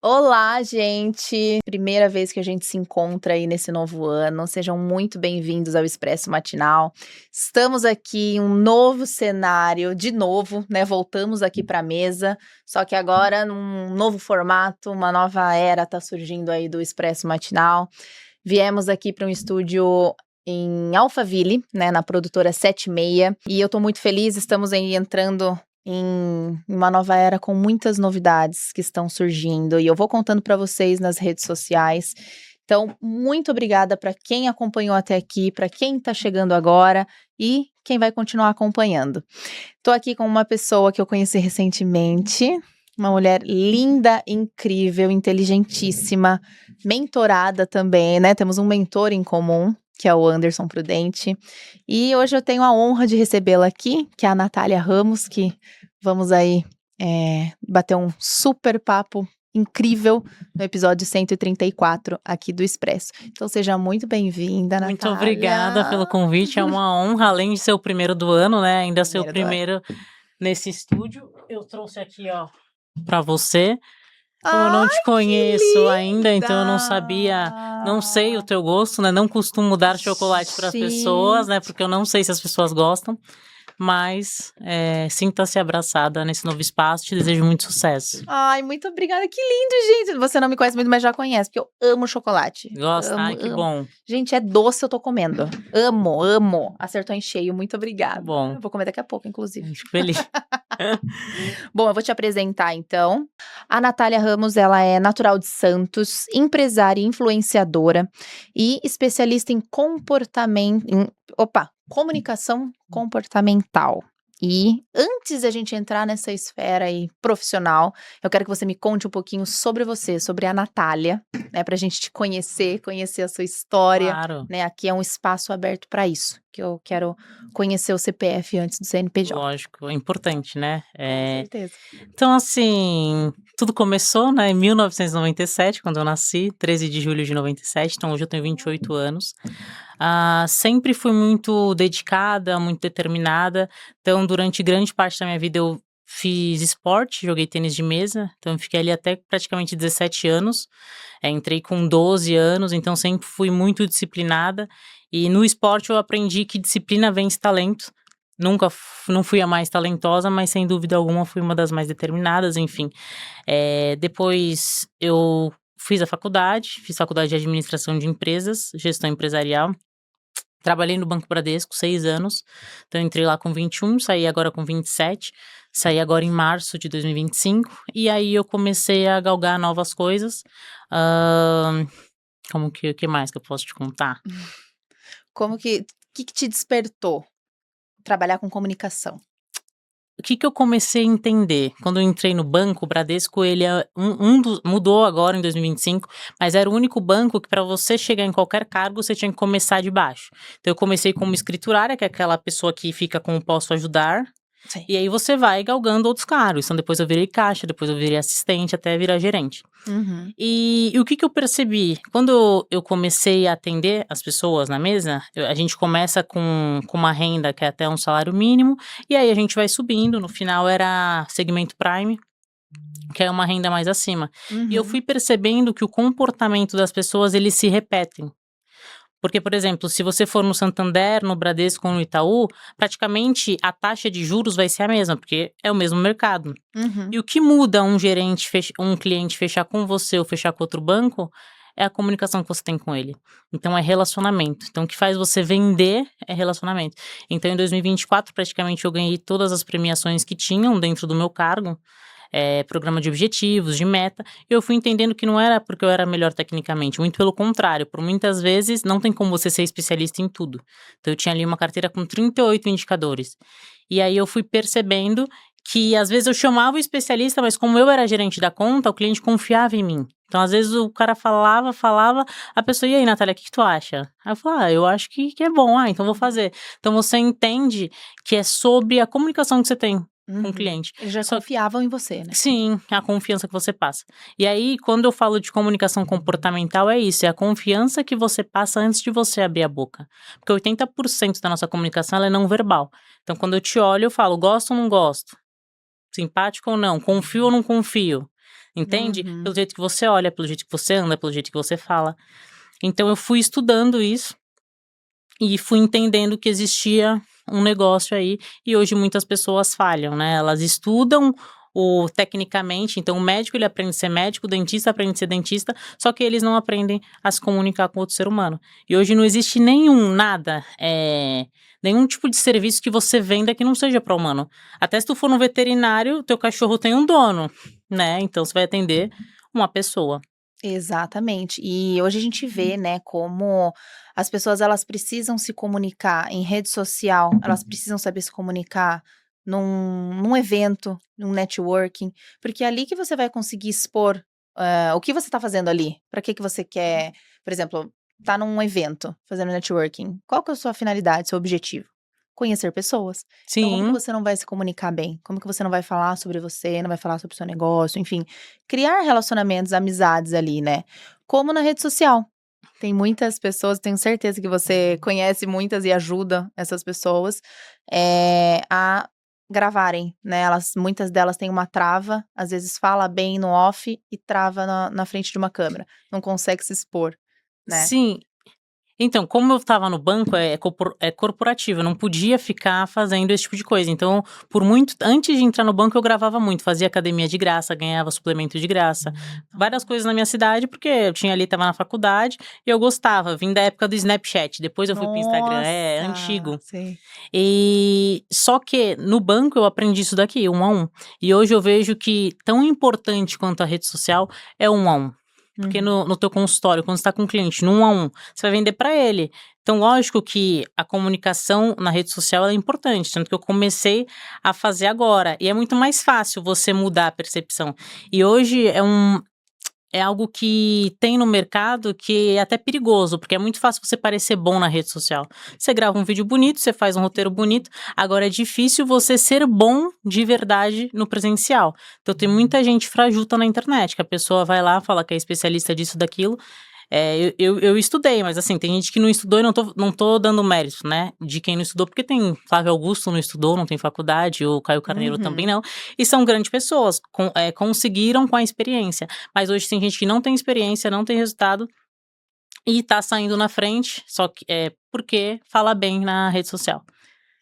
Olá, gente! Primeira vez que a gente se encontra aí nesse novo ano. Sejam muito bem-vindos ao Expresso Matinal. Estamos aqui em um novo cenário, de novo, né? Voltamos aqui para a mesa, só que agora num novo formato, uma nova era tá surgindo aí do Expresso Matinal. Viemos aqui para um estúdio em Alphaville, né, na produtora 76, e eu tô muito feliz, estamos aí entrando em uma nova era com muitas novidades que estão surgindo e eu vou contando para vocês nas redes sociais. Então, muito obrigada para quem acompanhou até aqui, para quem está chegando agora e quem vai continuar acompanhando. Estou aqui com uma pessoa que eu conheci recentemente, uma mulher linda, incrível, inteligentíssima, mentorada também, né? Temos um mentor em comum, que é o Anderson Prudente. E hoje eu tenho a honra de recebê-la aqui, que é a Natália Ramos, que vamos aí bater um super papo incrível no episódio 134 aqui do Expresso. Então seja muito bem-vinda, Natália. Muito obrigada pelo convite, é uma honra, além de ser o primeiro do ano, né, ainda ser o primeiro nesse estúdio. Eu trouxe aqui, ó, pra você. Como eu não te conheço ainda, então eu não sabia, não sei o teu gosto, né, não costumo dar chocolate para as pessoas, né, porque eu não sei se as pessoas gostam. Mas sinta-se abraçada nesse novo espaço, te desejo muito sucesso. Ai, muito obrigada, que lindo, gente. Você não me conhece muito, mas já conhece, porque eu amo chocolate. Gosta? Amo, Ai, que amo. bom. Gente, é doce, eu tô comendo. Amo, amo. Acertou em cheio, muito obrigada. Tá bom. Eu vou comer daqui a pouco, inclusive. Fico feliz. Bom, eu vou te apresentar, então. A Natália Ramos, ela é natural de Santos, empresária e influenciadora e especialista em comunicação comportamental. E antes da gente entrar nessa esfera aí profissional, eu quero que você me conte um pouquinho sobre você, sobre a Natália, né, pra gente te conhecer a sua história, Claro. né? Aqui é um espaço aberto para isso, que eu quero conhecer o CPF antes do CNPJ. Lógico, é importante, né? Com certeza. Então, assim, tudo começou, né, em 1997, quando eu nasci, 13 de julho de 97, então hoje eu tenho 28 anos. Sempre fui muito dedicada, muito determinada, então durante grande parte da minha vida eu fiz esporte, joguei tênis de mesa, então eu fiquei ali até praticamente 17 anos, entrei com 12 anos, então sempre fui muito disciplinada, e no esporte eu aprendi que disciplina vence talento. Não fui a mais talentosa, mas sem dúvida alguma fui uma das mais determinadas, enfim. Depois eu fiz faculdade de administração de empresas, gestão empresarial. Trabalhei no Banco Bradesco 6 anos, então entrei lá com 21, saí agora com 27, saí agora em março de 2025, e aí eu comecei a galgar novas coisas. O que mais que eu posso te contar? Como que te despertou trabalhar com comunicação? O que eu comecei a entender? Quando eu entrei no banco, o Bradesco, ele é mudou agora em 2025, mas era o único banco que para você chegar em qualquer cargo, você tinha que começar de baixo. Então eu comecei como escriturária, que é aquela pessoa que fica com o posso ajudar. Sim. E aí você vai galgando outros cargos. Então depois eu virei caixa, depois eu virei assistente, até virar gerente. Uhum. E o que eu percebi? Quando eu comecei a atender as pessoas na mesa, a gente começa com uma renda que é até um salário mínimo, e aí a gente vai subindo, no final era segmento Prime, que é uma renda mais acima. E eu fui percebendo que o comportamento das pessoas, eles se repetem. Porque, por exemplo, se você for no Santander, no Bradesco ou no Itaú, praticamente a taxa de juros vai ser a mesma, porque é o mesmo mercado. E o que muda um cliente fechar com você ou fechar com outro banco é a comunicação que você tem com ele. Então, é relacionamento. Então, o que faz você vender é relacionamento. Então, em 2024, praticamente eu ganhei todas as premiações que tinham dentro do meu cargo. Programa de objetivos, de meta, e eu fui entendendo que não era porque eu era melhor tecnicamente, muito pelo contrário, por muitas vezes não tem como você ser especialista em tudo. Então eu tinha ali uma carteira com 38 indicadores, e aí eu fui percebendo que às vezes eu chamava o especialista, mas como eu era gerente da conta, o cliente confiava em mim. Então, às vezes o cara falava, a pessoa, e aí, Natália, o que tu acha? Aí eu falo, eu acho que é bom, então vou fazer. Então, você entende que é sobre a comunicação que você tem com o cliente. Eles já confiavam em você, né? Sim, a confiança que você passa. E aí, quando eu falo de comunicação comportamental, é isso, é a confiança que você passa antes de você abrir a boca. Porque 80% da nossa comunicação, ela é não verbal. Então, quando eu te olho, eu falo, gosto ou não gosto? Simpático ou não? Confio ou não confio? entende? Uhum. Pelo jeito que você olha, pelo jeito que você anda, pelo jeito que você fala. Então eu fui estudando isso e fui entendendo que existia um negócio aí, e hoje muitas pessoas falham, né? Elas estudam tecnicamente, então o médico ele aprende a ser médico, o dentista aprende a ser dentista, só que eles não aprendem a se comunicar com outro ser humano. E hoje não existe nada, nenhum tipo de serviço que você venda que não seja para humano. Até se tu for no veterinário, teu cachorro tem um dono, né? Então você vai atender uma pessoa. Exatamente. E hoje a gente vê, né, como as pessoas elas precisam se comunicar em rede social, elas precisam saber se comunicar num evento, num networking, porque é ali que você vai conseguir expor, o que você está fazendo ali, para que você quer, por exemplo, tá num evento, fazendo networking, qual que é a sua finalidade, seu objetivo? Conhecer pessoas. Então como que Sim, você não vai se comunicar bem? Como que você não vai falar sobre você, não vai falar sobre o seu negócio, enfim, criar relacionamentos, amizades ali, né. Como na rede social. Tem muitas pessoas, tenho certeza que você conhece muitas e ajuda essas pessoas, a gravarem, né, muitas delas têm uma trava, às vezes fala bem no off e trava na frente de uma câmera, não consegue se expor, né. sim. Então, como eu estava no banco, é corporativo, eu não podia ficar fazendo esse tipo de coisa. Então, antes de entrar no banco, eu gravava muito, fazia academia de graça, ganhava suplemento de graça, várias coisas na minha cidade, porque eu tinha ali, estava na faculdade, e eu gostava, vim da época do Snapchat, depois eu fui pro Instagram, é Nossa, antigo. sei. E só que no banco eu aprendi isso daqui, um a um. E hoje eu vejo que tão importante quanto a rede social é um a um. Porque Uhum. no teu consultório, quando você está com um cliente, no um a um, você vai vender para ele. Então, lógico que a comunicação na rede social é importante, tanto que eu comecei a fazer agora. E é muito mais fácil você mudar a percepção. E hoje é algo que tem no mercado que é até perigoso, porque é muito fácil você parecer bom na rede social. Você grava um vídeo bonito, você faz um roteiro bonito, agora é difícil você ser bom de verdade no presencial. Então tem muita gente frajuta na internet, que a pessoa vai lá, fala que é especialista disso, daquilo. Eu estudei, mas assim, tem gente que não estudou e não tô dando mérito, né, de quem não estudou, porque tem Flávio Augusto não estudou, não tem faculdade, o Caio Carneiro também Uhum. não, e são grandes pessoas, conseguiram com a experiência, mas hoje tem gente que não tem experiência, não tem resultado, e tá saindo na frente, só que porque fala bem na rede social.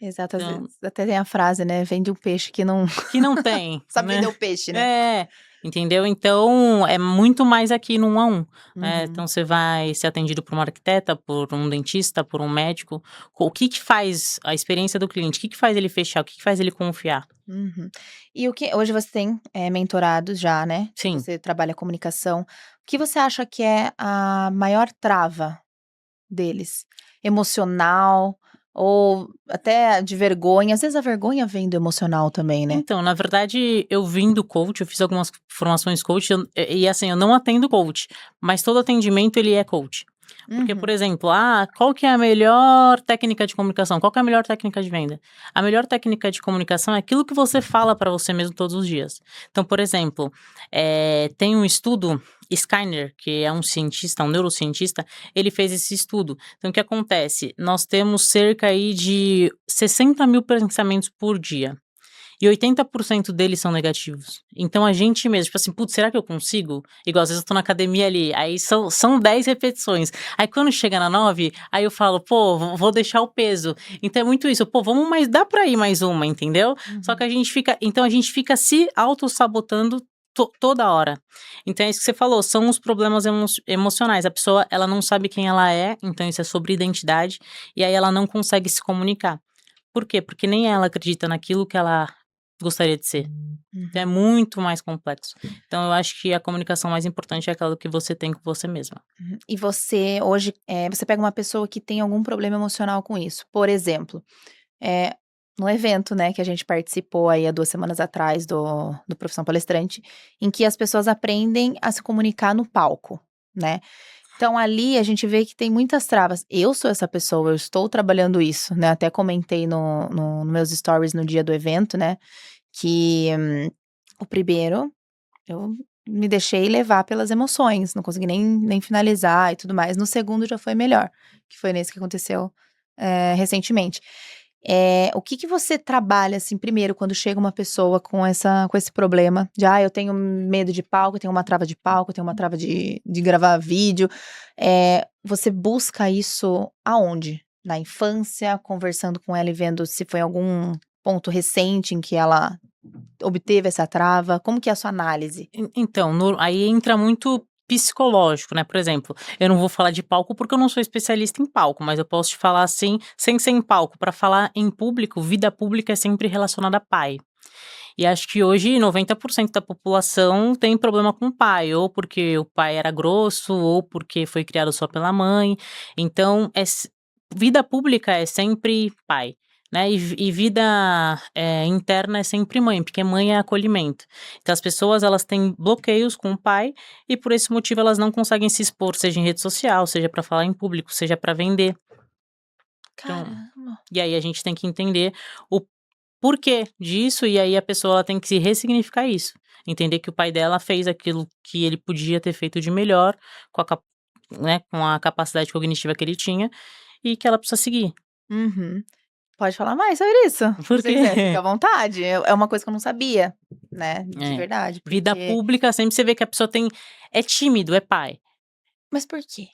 Exato, às Então, vezes até tem a frase, né, vende um peixe que não que não tem, sabe né. vender o peixe, né. É, entendeu? Então, é muito mais aqui no um a um, né. Uhum. Então você vai ser atendido por uma arquiteta, por um dentista, por um médico. O que que faz a experiência do cliente? O que que faz ele fechar? O que que faz ele confiar? Uhum. E o que hoje você tem, mentorados já, né, que Sim. você trabalha comunicação. O que você acha que é a maior trava deles? Emocional ou até de vergonha? Às vezes a vergonha vem do emocional também, né? Então, na verdade, eu vim do coach, eu fiz algumas formações coach, e assim, eu não atendo coach, mas todo atendimento ele é coach. Porque, por Uhum, exemplo, qual que é a melhor técnica de comunicação? Qual que é a melhor técnica de venda? A melhor técnica de comunicação é aquilo que você fala para você mesmo todos os dias. Então, por exemplo, tem um estudo, Skinner, que é um cientista, um neurocientista, ele fez esse estudo. Então, o que acontece? Nós temos cerca aí de 60 mil pensamentos por dia. E 80% deles são negativos. Então a gente mesmo, tipo assim, putz, será que eu consigo? Igual às vezes eu tô na academia ali, aí são 10 repetições. Aí quando chega na 9, aí eu falo, pô, vou deixar o peso. Então é muito isso, pô, dá pra ir mais uma, entendeu? Só que uhum. a gente fica se auto-sabotando toda hora. Então é isso que você falou, são os problemas emocionais. A pessoa, ela não sabe quem ela é, então isso é sobre identidade, e aí ela não consegue se comunicar. Por quê? Porque nem ela acredita naquilo que ela gostaria de ser. Então é Uhum, muito mais complexo. Então eu acho que a comunicação mais importante é aquela que você tem com você mesma. uhum. E você hoje, você pega uma pessoa que tem algum problema emocional com isso, por exemplo, eh, no evento, né, que a gente participou aí há 2 semanas atrás do Profissão Palestrante, em que as pessoas aprendem a se comunicar no palco, né. Então ali a gente vê que tem muitas travas. Eu sou essa pessoa, eu estou trabalhando isso, né, até comentei no meus stories no dia do evento, né, que o primeiro eu me deixei levar pelas emoções, não consegui nem finalizar e tudo mais. No segundo já foi melhor, que foi nesse que aconteceu, recentemente. O que você trabalha, assim, primeiro quando chega uma pessoa com esse problema de: "Ah, eu tenho medo de palco, eu tenho uma trava de palco, eu tenho uma trava de gravar vídeo", você busca isso aonde? Na infância, conversando com ela e vendo se foi algum ponto recente em que ela obteve essa trava? Como que é a sua análise? Então, aí entra muito psicológico, né? Por exemplo, eu não vou falar de palco porque eu não sou especialista em palco, mas eu posso te falar assim, sem ser em palco, para falar em público, vida pública é sempre relacionada a pai. E acho que hoje 90% da população tem problema com o pai, ou porque o pai era grosso, ou porque foi criado só pela mãe. Então, vida pública é sempre pai. Né? E vida interna é sempre mãe, porque mãe é acolhimento. Então as pessoas elas têm bloqueios com o pai e por esse motivo elas não conseguem se expor, seja em rede social, seja para falar em público, seja para vender. Então, Caramba! e aí a gente tem que entender o porquê disso, e aí a pessoa ela tem que se ressignificar isso. Entender que o pai dela fez aquilo que ele podia ter feito de melhor, com né, com a capacidade cognitiva que ele tinha, e que ela precisa seguir. Uhum. Pode falar mais sobre isso, se Por você quiser, fica quê? à vontade. É uma coisa que eu não sabia, né, de É. verdade, Vida porque pública, sempre você vê que a pessoa é tímido, é pai. mas por quê?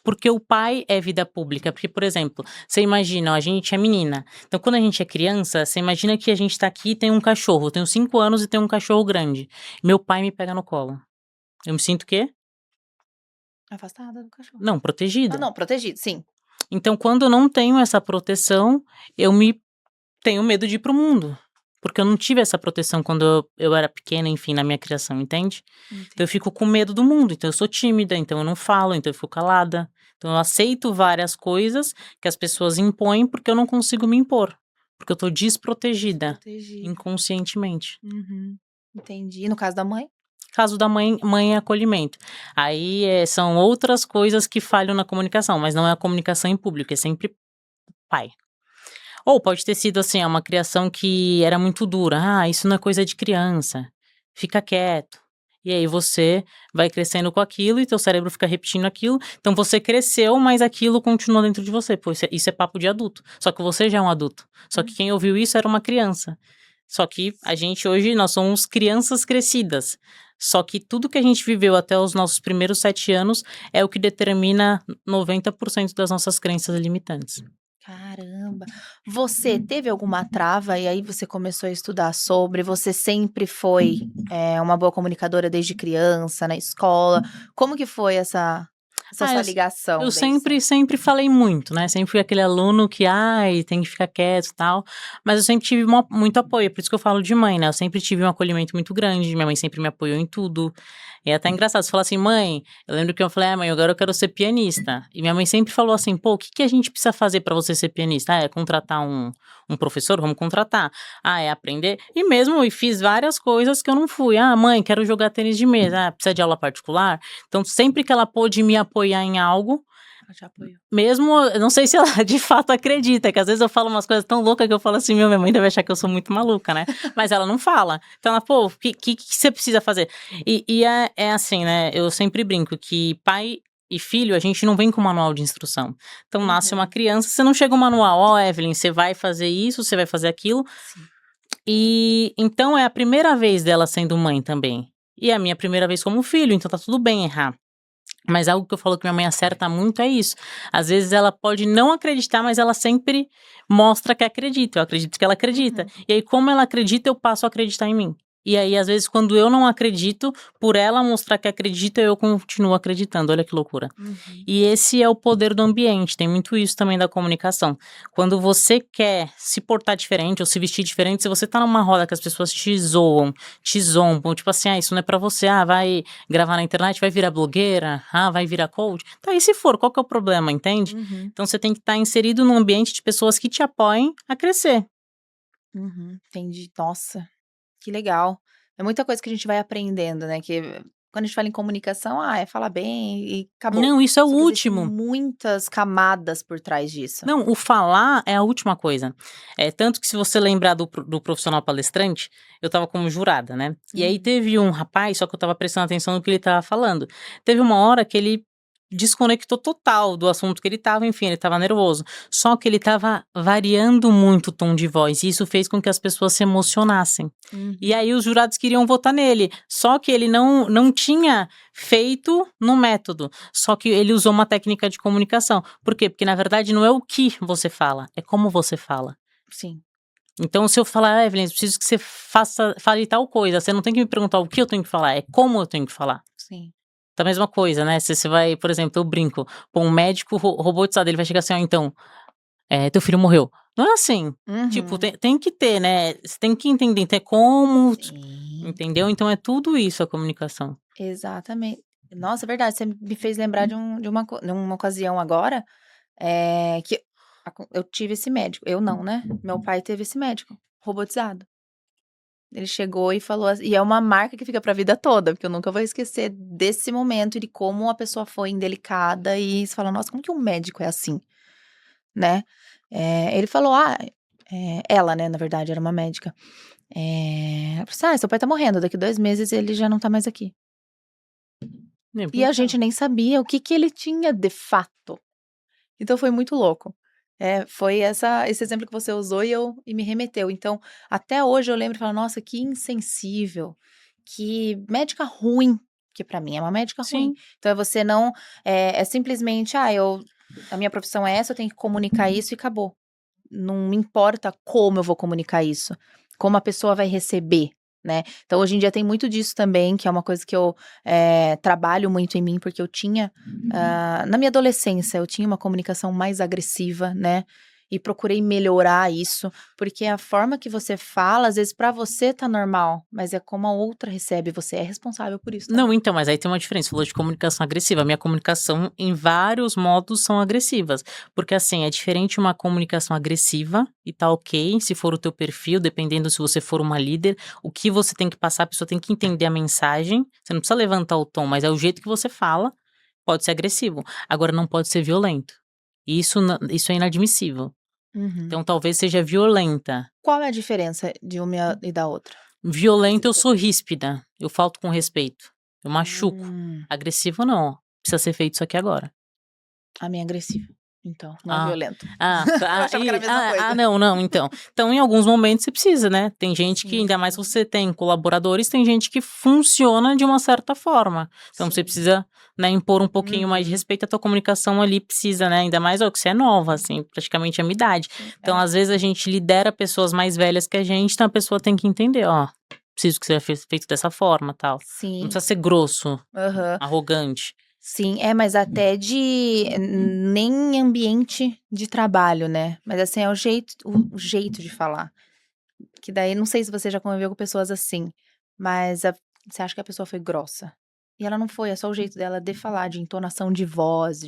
Porque o pai é vida pública. Porque, por exemplo, você imagina, ó, a gente é menina. Então, quando a gente é criança, você imagina que a gente tá aqui e tem um cachorro. Eu tenho 5 anos e tem um cachorro grande. Meu pai me pega no colo. Eu me sinto o quê? Afastada do cachorro. Não, Ah, protegida. não, protegido, sim. Então, quando eu não tenho essa proteção, eu me tenho medo de ir pro mundo. Porque eu não tive essa proteção quando eu era pequena, enfim, na minha criação, entende? Então eu Entendi. fico com medo do mundo, então eu sou tímida, então eu não falo, então eu fico calada. Então eu aceito várias coisas que as pessoas impõem porque eu não consigo me impor. Porque eu tô desprotegida, Desprotegida. inconscientemente. Uhum. Entendi. E no caso da mãe? Caso da mãe é acolhimento. Aí são outras coisas que falham na comunicação, mas não é a comunicação em público, é sempre pai. Ou pode ter sido assim, uma criação que era muito dura. Ah, isso não é coisa de criança. Fica quieto. E aí você vai crescendo com aquilo e teu cérebro fica repetindo aquilo. Então você cresceu, mas aquilo continua dentro de você. Pô, isso é papo de adulto. Só que você já é um adulto. Só que quem ouviu isso era uma criança. Só que a gente hoje, nós somos crianças crescidas. Só que tudo que a gente viveu até os nossos primeiros 7 anos é o que determina 90% das nossas crenças limitantes. Caramba. Você teve alguma trava e aí você começou a estudar sobre? Você sempre foi, uma boa comunicadora desde criança, na escola? Como que foi essa Ah, sua eu ligação desde sempre sempre? sempre falei muito, né, sempre fui aquele aluno que: "Ai, tem que ficar quieto e tal", mas eu sempre tive muito apoio, por isso que eu falo de mãe, né, eu sempre tive um acolhimento muito grande, minha mãe sempre me apoiou em tudo. E é até engraçado, você fala assim: "Mãe", eu lembro que eu falei: "Ah, mãe, agora eu quero ser pianista", e minha mãe sempre falou assim: "Pô, o que que a gente precisa fazer pra você ser pianista?". "Ah, é contratar um professor? Vamos contratar". "Ah, é aprender?". E mesmo e fiz várias coisas que eu não fui. "Ah, mãe, quero jogar tênis de mesa". "Ah, precisa de aula particular?". Então sempre que ela pôde me apoiar em algo, Ela te apoiou. mesmo eu não sei se ela de fato acredita, que às vezes eu falo umas coisas tão loucas que eu falo assim: "Meu, minha mãe deve achar que eu sou muito maluca, né". Mas ela não fala. Então ela: "Pô, o que você precisa fazer?". E é assim, né, eu sempre brinco que pai e filho, a gente não vem com manual de instrução. Então nasce uma Uhum. criança, você não chega um manual: "Ó, Evelyn, você vai fazer isso, você vai fazer aquilo". Sim. E então é a primeira vez dela sendo mãe também. E é a minha primeira vez como filho, então tá tudo bem errar. Mas algo que eu falo que minha mãe acerta muito é isso. Às vezes ela pode não acreditar, mas ela sempre mostra que acredita. Eu acredito que ela acredita. Uhum. E aí, como ela acredita, eu passo a acreditar em mim. E aí, às vezes, quando eu não acredito, por ela mostrar que acredita, eu continuo acreditando. Olha que loucura. Uhum. E esse é o poder do ambiente. Tem muito isso também da comunicação. Quando você quer se portar diferente ou se vestir diferente, se você tá numa roda que as pessoas te zoam, te zombam, tipo assim, ah, isso não é pra você, ah, vai gravar na internet, vai virar blogueira, ah, vai virar coach. Tá, e se for, qual que é o problema, entende? Uhum. Então você tem que estar inserido num ambiente de pessoas que te apoiem a crescer. Uhum. Entendi. Nossa, que legal. É muita coisa que a gente vai aprendendo, né, que quando a gente fala em comunicação, é falar bem e acabou. Não, isso é o Só que existem último. muitas camadas por trás disso. Não, o falar é a última coisa. É tanto que se você lembrar do profissional palestrante, eu estava como jurada, né? E aí Uhum. teve um rapaz, só que eu estava prestando atenção no que ele estava falando. Teve uma hora que ele desconectou total do assunto que ele estava, enfim, ele estava nervoso. Só que ele estava variando muito o tom de voz, e isso fez com que as pessoas se emocionassem. E aí os jurados queriam votar nele, só que ele não tinha feito no método, só que ele usou uma técnica de comunicação. Por quê? Porque na verdade não é o que você fala, é como você fala. Sim. Então, se eu falar, Evelyn, eu preciso que você fale tal coisa, você não tem que me perguntar o que eu tenho que falar, é como eu tenho que falar. Sim. Da mesma coisa, né? Se você vai, por exemplo, eu brinco, pô, um médico robotizado, ele vai chegar assim, ó, então, teu filho morreu. Não é assim. Tipo, Uhum. tem que ter, né? Você tem que entender, tem como, Sim. entendeu? Então é tudo isso a comunicação. Exatamente. Nossa, é verdade, você me fez lembrar de uma ocasião agora, que eu tive esse médico. Eu não, né? Meu pai teve esse médico robotizado. Ele chegou e falou e é uma marca que fica pra vida toda, porque eu nunca vou esquecer desse momento e de como a pessoa foi indelicada e você fala: "Nossa, como que um médico é assim?", né. Ele falou: ela, né, na verdade, era uma médica. Falou assim: "Seu pai tá morrendo, daqui 2 meses ele já não tá mais aqui". E a gente Então, nem sabia o que que ele tinha de fato. Então foi muito louco. Foi esse exemplo que você usou e me remeteu. Então, até hoje eu lembro e falo: "Nossa, que insensível, que médica ruim", que pra mim é uma médica ruim. sim. Então você não é simplesmente: a minha profissão é essa, eu tenho que comunicar isso e acabou". Não me importa como eu vou comunicar isso, como a pessoa vai receber, né. Então hoje em dia tem muito disso também, que é uma coisa que eu, trabalho muito em mim, porque eu tinha, na minha adolescência, eu tinha uma comunicação mais agressiva, né, e procurei melhorar isso, porque a forma que você fala, às vezes pra você tá normal, mas é como a outra recebe, você é responsável por isso Não, também. então, mas aí tem uma diferença, você falou de comunicação agressiva, a minha comunicação em vários modos são agressivas, porque assim, é diferente uma comunicação agressiva e tá ok, se for o teu perfil, dependendo se você for uma líder, o que você tem que passar, a pessoa tem que entender a mensagem, você não precisa levantar o tom, mas é o jeito que você fala, pode ser agressivo, agora não pode ser violento, e isso é inadmissível, Uhum. então talvez seja violenta. Qual é a diferença de uma e da outra? Você Violenta eu tem sou ríspida, eu falto com respeito, eu machuco. hum. Agressivo não, precisa ser feito isso aqui agora. A minha é agressiva, então, não é Ah, violento. tá, Eu achava que era a mesma coisa. não, então. Então, em alguns momentos você precisa, né, tem gente que ainda mais Sim, você tem colaboradores, tem gente que funciona de uma certa forma. Então você sim. precisa, né, impor um pouquinho mais de Uhum. respeito, a tua comunicação ali precisa, né, ainda mais, ó, que você é nova, assim, praticamente a minha idade. Sim, Então, às vezes a gente lidera pessoas mais velhas que a gente, então a pessoa tem que entender, ó, preciso que seja feito dessa forma, tal. Não sim. precisa ser grosso, Aham. arrogante. Sim, mas até nem em ambiente de trabalho, né, mas assim, é o jeito de falar, que daí não sei se você já conviveu com pessoas assim, mas você acha que a pessoa foi grossa, e ela não foi, é só o jeito dela de falar, de entonação de voz,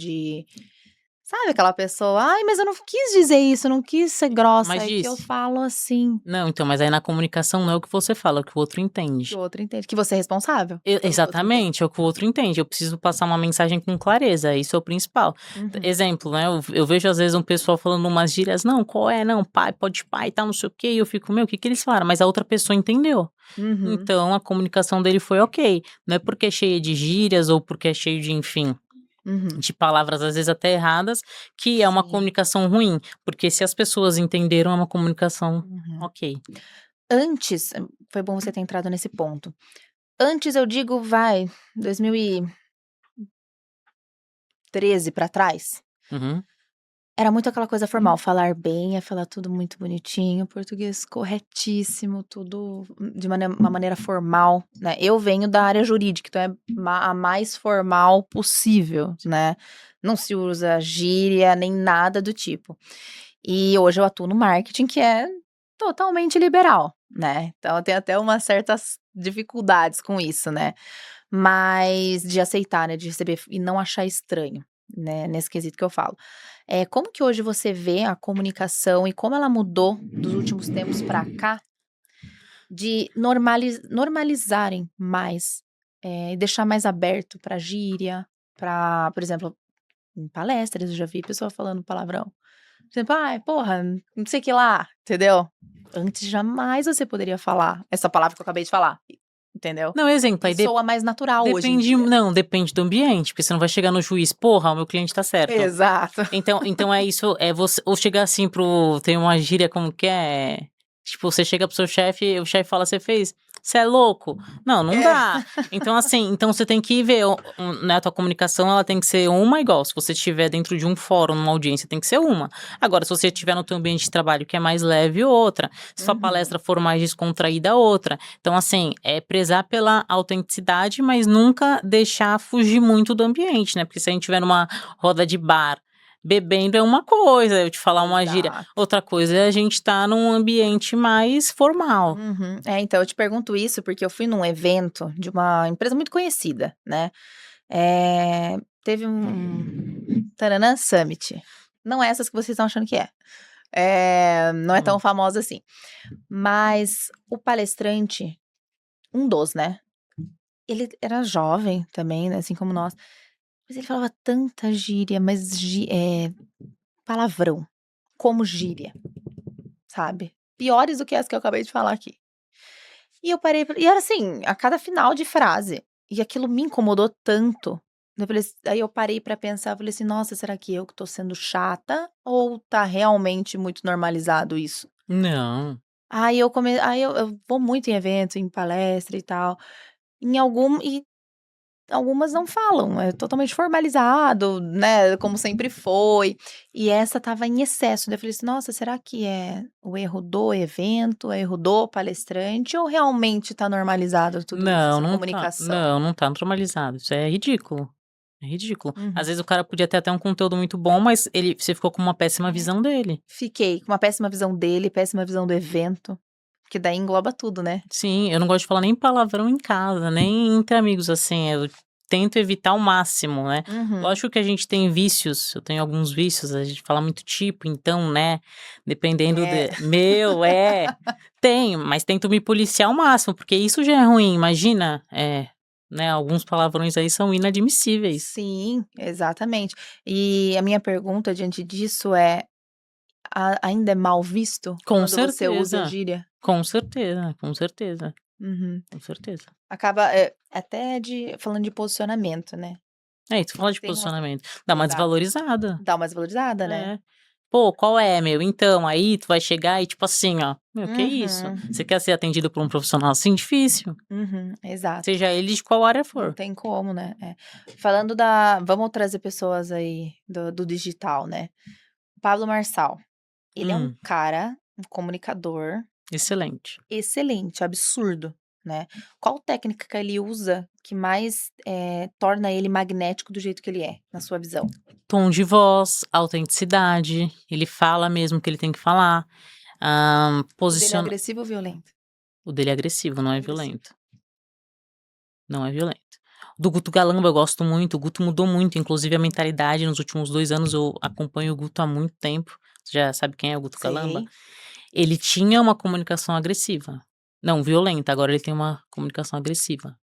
sabe aquela pessoa: "Ai, mas eu não quis dizer isso, eu não quis ser grossa", Mas é que eu disse. falo assim. Não, então, mas aí na comunicação não é o que você fala, é o que o outro Que entende. o outro entende, que você é responsável pelo que o outro entende. Exatamente, é o que o outro entende. Eu preciso passar uma mensagem com clareza, isso é o principal. Uhum, Exemplo, né? Eu vejo às vezes um pessoal falando umas gírias, não, qual é? Não, pai, pode pai, tal, não sei o quê. E eu fico, meu, o que que eles falaram? Mas a outra pessoa entendeu. uhum, Então a comunicação dele foi ok. Não é porque é cheia de gírias ou porque é cheio de, enfim, uhum. de palavras às vezes até erradas, que é uma Sim, comunicação ruim. Porque se as pessoas entenderam, é uma comunicação uhum. ok. Antes, foi bom você ter entrado nesse ponto. Antes eu digo, vai, 2013 pra trás, Uhum. era muito aquela coisa formal, falar bem, é falar tudo muito bonitinho, português corretíssimo, tudo de uma maneira formal, né. Eu venho da área jurídica, então é a mais formal possível, né. Não se usa gíria nem nada do tipo. E hoje eu atuo no marketing, que é totalmente liberal, né. Então eu tenho até umas certas dificuldades com isso, né. Mas de aceitar, né, de receber e não achar estranho, né, nesse quesito que eu falo. Como que hoje você vê a comunicação e como ela mudou dos últimos tempos para cá, de normalizarem mais, e deixar mais aberto pra gíria, pra, por exemplo, em palestras eu já vi pessoa falando palavrão. Por exemplo: "Ai, porra, não sei o que lá", entendeu? Antes jamais você poderia falar essa palavra que eu acabei de falar. entendeu? Não, exemplo, aí E soa mais natural hoje em depende, dia. não, depende do ambiente, porque você não vai chegar no juiz, porra, o meu cliente tá certo. Exato. Então é isso, é você, ou chegar assim tem uma gíria como que é, tipo, você chega pro seu chefe, o chefe fala, você fez? Você é louco? Não, não É. dá. Então assim, então você tem que ver, né, a tua comunicação, ela tem que ser uma igual, se você estiver dentro de um fórum, numa audiência, tem que ser uma. Agora, se você estiver no teu ambiente de trabalho que é mais leve, outra. Se sua palestra for mais descontraída, outra. Então assim, é prezar pela autenticidade, mas nunca deixar fugir muito do ambiente, né? Porque se a gente estiver numa roda de bar, bebendo é uma coisa, eu te falar uma gíria. Exato. Outra coisa é a gente tá num ambiente mais formal. Então, eu te pergunto isso porque eu fui num evento de uma empresa muito conhecida, né? Teve um Taranã Summit. Não é essas que vocês estão achando que é. Não é tão famosa assim. Mas o palestrante, um dos, né? Ele era jovem também, né? Assim como nós. Mas ele falava tanta gíria, mas palavrão, como gíria, sabe? Piores do que as que eu acabei de falar aqui. E eu parei, e era assim, a cada final de frase. E aquilo me incomodou tanto. Aí eu parei pra pensar, falei assim, nossa, será que eu que tô sendo chata? Ou tá realmente muito normalizado isso? Não. Aí eu vou muito em evento, em palestra e tal. E algumas não falam, é totalmente formalizado, né, como sempre foi. E essa estava em excesso, daí eu falei assim: "Nossa, será que é o erro do evento, é erro do palestrante ou realmente está normalizado tudo isso, Não, essa não tá. comunicação?" Não tá normalizado. Isso é ridículo. É ridículo. Às Uhum. vezes o cara podia ter até um conteúdo muito bom, mas você ficou com uma péssima visão dele. Fiquei com uma péssima visão dele, péssima visão do evento, porque daí engloba tudo, né. Sim, eu não gosto de falar nem palavrão em casa, nem entre amigos, assim, eu tento evitar ao máximo, né. Uhum. Lógico que a gente tem vícios, eu tenho alguns vícios, a gente fala muito tipo, então, né, dependendo É. de tenho, mas tento me policiar ao máximo, porque isso já é ruim, imagina, né, alguns palavrões aí são inadmissíveis. Sim, exatamente. E a minha pergunta diante disso é: ainda é mal visto Com quando você usa certeza, gíria? com certeza, com certeza, Uhum. com certeza. Acaba, até falando de posicionamento, né. É, e tu fala de Tem uma posicionamento, dá uma Exato. desvalorizada. Dá uma desvalorizada, né. É. "Pô, qual é, meu? Então", aí tu vai chegar e tipo assim, ó: "Meu, que isso? Uhum, Você quer ser atendido por um profissional assim? Difícil, exato. seja ele de qual área Não for". tem como, né. Vamos trazer pessoas aí do digital, né. Pablo Marçal, ele é um Hum, cara, um comunicador excelente. excelente, absurdo, né. Qual técnica que ele usa que mais, torna ele magnético do jeito que ele é, na sua visão? Tom de voz, autenticidade, ele fala mesmo o que ele tem que falar, O dele é posiciona agressivo ou violento? o dele é agressivo, não é Agressivo. violento, não é violento. Do Guto Galamba eu gosto muito, o Guto mudou muito, inclusive a mentalidade nos últimos 2 anos, eu acompanho o Guto há muito tempo, você já sabe quem é o Guto Galamba? Sei. Ele tinha uma comunicação agressiva. Não violenta, agora ele tem uma comunicação agressiva.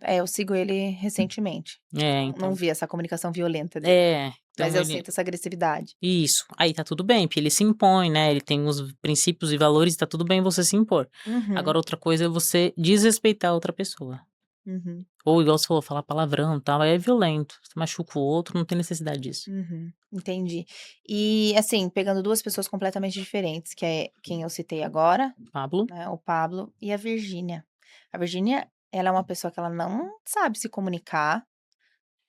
Eu sigo ele recentemente. É, Não então. vi essa comunicação violenta dele, mas Então eu ele sinto essa agressividade. isso, aí tá tudo bem, porque ele se impõe, né, ele tem os princípios e valores e tá tudo bem você se impor. Uhum, Agora outra coisa é você desrespeitar outra pessoa. uhum, Ou igual você falou, falar palavrão, e tal, aí é violento. Você machuca o outro, não tem necessidade disso. entendi. E, assim, pegando 2 pessoas completamente diferentes, que é quem eu citei agora, Pablo? né, o Pablo e a Virgínia. A Virgínia, ela é uma pessoa que ela não sabe se comunicar,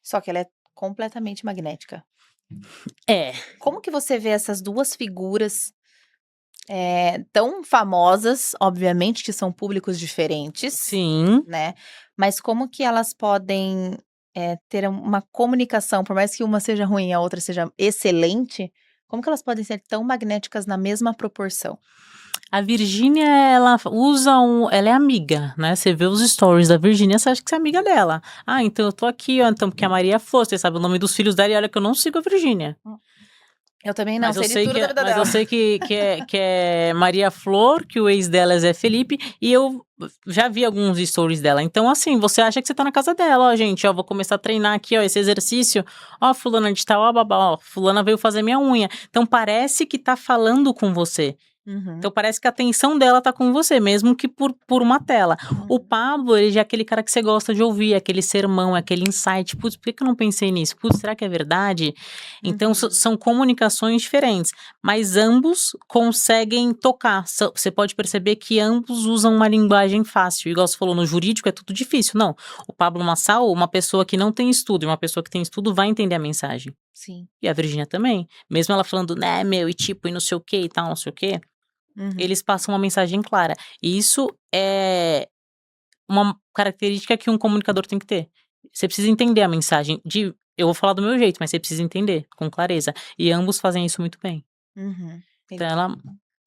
só que ela é completamente magnética. É, Como que você vê essas 2 figuras, tão famosas, obviamente que são públicos diferentes, sim. né, mas como que elas podem, ter uma comunicação, por mais que uma seja ruim e a outra seja excelente, como que elas podem ser tão magnéticas na mesma proporção? A Virgínia, ela é amiga, né, você vê os stories da Virgínia, você acha que você é amiga dela. "Ah, então eu tô aqui, ó, então porque a Maria Flor", você sabe o nome dos filhos dela e olha que eu não sigo a Virgínia. Eu também não, Mas eu sei de sei tudo que da é vida mas eu dela. sei que é Maria Flor, que o ex dela é Zé Felipe, e eu já vi alguns stories dela. Então, assim, você acha que você tá na casa dela: "Ó, gente, ó, vou começar a treinar aqui, ó, esse exercício. Ó, fulana de tal, ó, babá, ó, fulana veio fazer minha unha". Então parece que tá falando com você. Uhum. Então parece que a atenção dela tá com você, mesmo que por uma tela. O Pablo, ele já é aquele cara que você gosta de ouvir, aquele sermão, aquele insight. Putz, por que que eu não pensei nisso? Putz, será que é verdade? Então são comunicações diferentes, mas ambos conseguem tocar. Você pode perceber que ambos usam uma linguagem fácil. Igual você falou, no jurídico é tudo difícil. Não, o Pablo Massal, uma pessoa que não tem estudo e uma pessoa que tem estudo vai entender a mensagem. Sim. E a Virgínia também. Mesmo ela falando, né, meu, e tipo, e não sei o que e tal, não sei o quê. Eles passam uma mensagem clara. E isso é uma característica que um comunicador tem que ter. Você precisa entender a mensagem. Eu vou falar do meu jeito, mas você precisa entender com clareza. E ambos fazem isso muito bem. Uhum. Então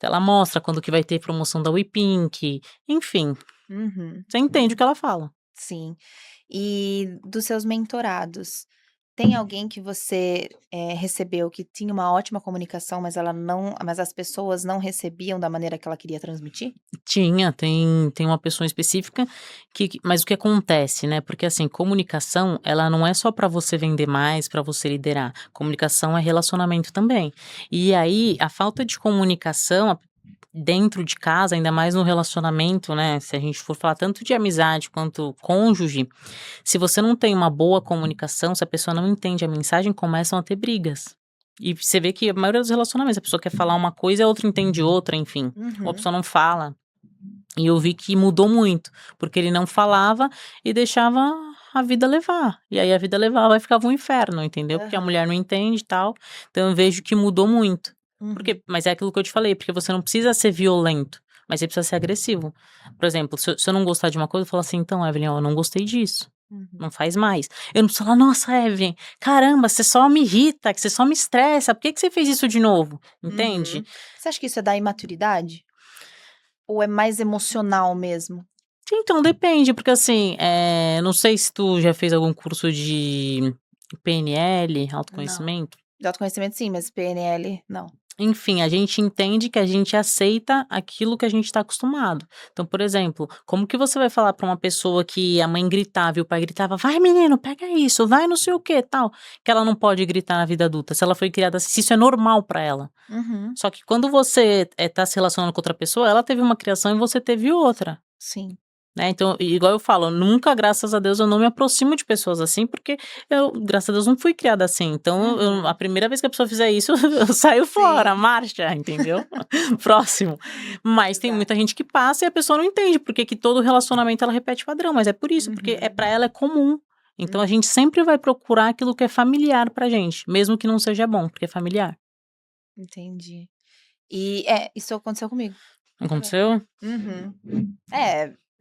ela mostra quando que vai ter promoção da WePink. Enfim, Uhum. você entende o que ela fala. Sim. E dos seus mentorados, tem alguém que você recebeu que tinha uma ótima comunicação, mas as pessoas não recebiam da maneira que ela queria transmitir? Tem uma pessoa específica mas o que acontece, né? Porque assim, comunicação, ela não é só para você vender mais, para você liderar. Comunicação é relacionamento também. E aí, a falta de comunicação dentro de casa, ainda mais no relacionamento, né? Se a gente for falar tanto de amizade quanto cônjuge, se você não tem uma boa comunicação, se a pessoa não entende a mensagem, começam a ter brigas. E você vê que a maioria dos relacionamentos, a pessoa quer falar uma coisa e a outra entende outra, enfim. Ou a pessoa não fala. E eu vi que mudou muito, porque ele não falava e deixava a vida levar. E aí a vida levava e ficava um inferno, entendeu? Porque a mulher não entende e tal. Então eu vejo que mudou muito. Mas é aquilo que eu te falei, porque você não precisa ser violento, mas você precisa ser agressivo. Por exemplo, se eu não gostar de uma coisa, eu falo assim, então, Evelyn, ó, eu não gostei disso. Não faz mais. Eu não preciso falar, nossa, Evelyn, caramba, você só me irrita, que você só me estressa, por que que você fez isso de novo? Entende? Você acha que isso é da imaturidade? Ou é mais emocional mesmo? Então, depende, porque assim, não sei se tu já fez algum curso de PNL, Não. autoconhecimento. De autoconhecimento sim, mas PNL não. Enfim, a gente entende que a gente aceita aquilo que a gente está acostumado. Então, por exemplo, como que você vai falar para uma pessoa que a mãe gritava e o pai gritava, vai menino, pega isso, vai não sei o que, tal, que ela não pode gritar na vida adulta, se ela foi criada assim, se isso é normal para ela. Só que quando você tá se relacionando com outra pessoa, ela teve uma criação e você teve outra. Sim. Né? Então, igual eu falo, nunca, graças a Deus, eu não me aproximo de pessoas assim, porque eu, graças a Deus, não fui criada assim. Então, a primeira vez que a pessoa fizer isso, eu saio fora, marcha, entendeu? Próximo. Mas tem muita gente que passa e a pessoa não entende porque que todo relacionamento ela repete padrão, mas é por isso, porque para ela é comum. Então, a gente sempre vai procurar aquilo que é familiar pra gente, mesmo que não seja bom, porque é familiar. Entendi. E isso aconteceu comigo. Aconteceu?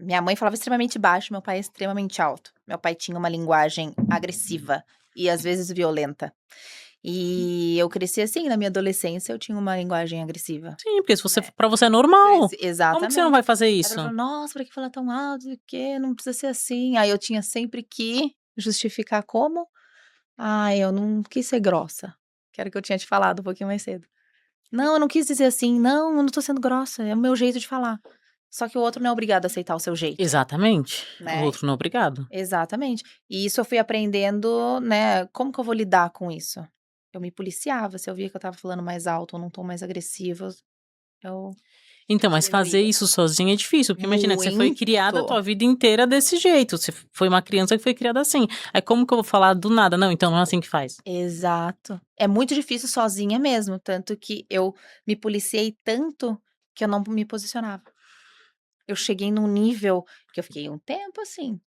Minha mãe falava extremamente baixo, meu pai é extremamente alto. Meu pai tinha uma linguagem agressiva e às vezes violenta. E eu cresci assim, na minha adolescência eu tinha uma linguagem agressiva. Sim, porque se você, pra você é normal. Como Exatamente. que você não vai fazer Aí isso? ela falou, nossa, pra que falar tão alto? O quê? Não precisa ser assim. Aí eu tinha sempre que justificar como? Eu não quis ser grossa. Que era o que eu tinha te falado um pouquinho mais cedo. Não, eu não quis dizer assim. Não, eu não tô sendo grossa. É o meu jeito de falar. Só que o outro não é obrigado a aceitar o seu jeito. Exatamente. Né? O outro não é obrigado. Exatamente. E isso eu fui aprendendo, né? Como que eu vou lidar com isso? Eu me policiava. Se eu via que eu tava falando mais alto ou num tom mais agressivo, eu Então, mas fazer diminuía. isso sozinho é difícil, porque imagina que você foi criada a tua Muito. vida inteira desse jeito. Você foi uma criança que foi criada assim. Aí como que eu vou falar do nada? Não, então não é assim que faz. Exato. É muito difícil sozinha mesmo, tanto que eu me policiei tanto que eu não me posicionava. Eu cheguei num nível que eu fiquei um tempo assim.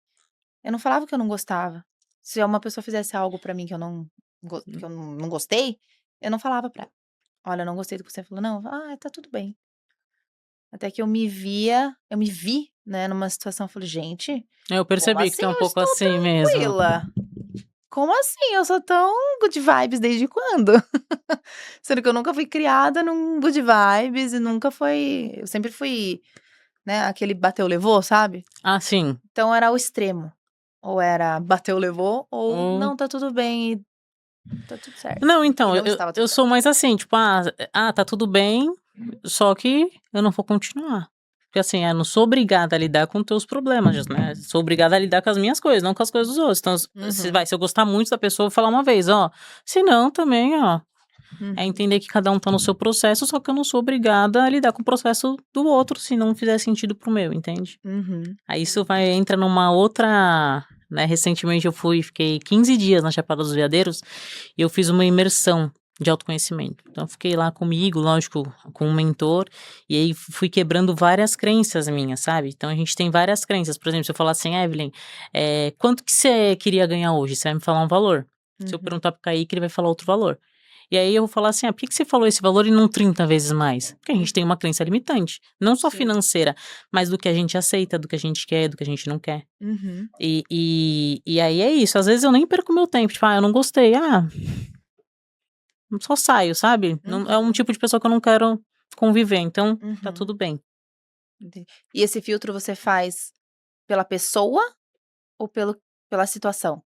Eu não falava que eu não gostava. Se uma pessoa fizesse algo pra mim que eu não gostei, eu não falava pra ela. Olha, eu não gostei do que você falou. Não, tá tudo bem. Até que eu me vi, né, numa situação, eu falei, gente, Eu como percebi que assim tem um eu pouco estou assim mesmo. tranquila? Como assim? Eu sou tão good vibes desde quando? Sendo que eu nunca fui criada num good vibes e nunca foi. Eu sempre fui, né, aquele bateu, levou, sabe? Ah, sim. Então era o extremo. Ou era bateu, levou, ou Ou... não, tá tudo bem e tá tudo certo. Não, E então, não estava tudo eu sou mais assim, tipo, tá tudo bem, só que eu não vou continuar. Porque assim, eu não sou obrigada a lidar com teus problemas, né? Sou obrigada a lidar com as minhas coisas, não com as coisas dos outros. Então, se eu gostar muito da pessoa, eu vou falar uma vez, ó. Se não, também, ó. É Uhum. entender que cada um tá no seu processo, só que eu não sou obrigada a lidar com o processo do outro se não fizer sentido pro meu, entende? Uhum. Aí isso entra numa outra, né, recentemente fiquei 15 dias na Chapada dos Veadeiros e eu fiz uma imersão de autoconhecimento. Então eu fiquei lá comigo, lógico, com um mentor, e aí fui quebrando várias crenças minhas, sabe? Então a gente tem várias crenças. Por exemplo, se eu falar assim, Evelyn, quanto que você queria ganhar hoje? Você vai me falar um valor. Se eu Uhum. perguntar pro Kaique, ele vai falar outro valor. E aí eu vou falar assim, por que você falou esse valor e não 30 vezes mais? Porque a gente tem uma crença limitante, não só Sim. financeira, mas do que a gente aceita, do que a gente quer, do que a gente não quer. Uhum. E aí é isso, às vezes eu nem perco meu tempo, tipo, eu não gostei, só saio, sabe? Não, é um tipo de pessoa que eu não quero conviver, então tá Uhum. tudo bem. Entendi. E esse filtro você faz pela pessoa ou pela situação?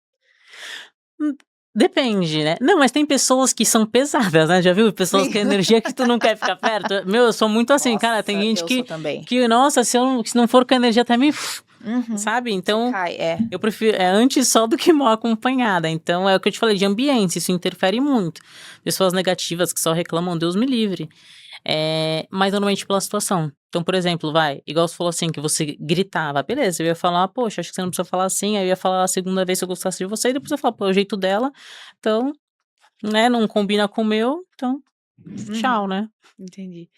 Hum, Depende, né? Não, mas tem pessoas que são pesadas, né? Já viu? Pessoas Sim. que a energia que tu não quer ficar perto. Meu, eu sou muito assim, cara. Tem Nossa, gente eu sou também. nossa, se não for com a energia até me. Uhum. Sabe? Você Então, cai, eu prefiro. É antes só do que mal acompanhada. Então, é o que eu te falei de ambiente. Isso interfere muito. Pessoas negativas que só reclamam, Deus me livre. Mas normalmente pela situação. Então, por exemplo, igual você falou assim, que você gritava, beleza, eu ia falar, poxa, acho que você não precisa falar assim, aí eu ia falar a segunda vez se eu gostasse de você, e depois eu falo, pô, é o jeito dela, então, né, não combina com o meu, então, Uhum. tchau, né? Entendi.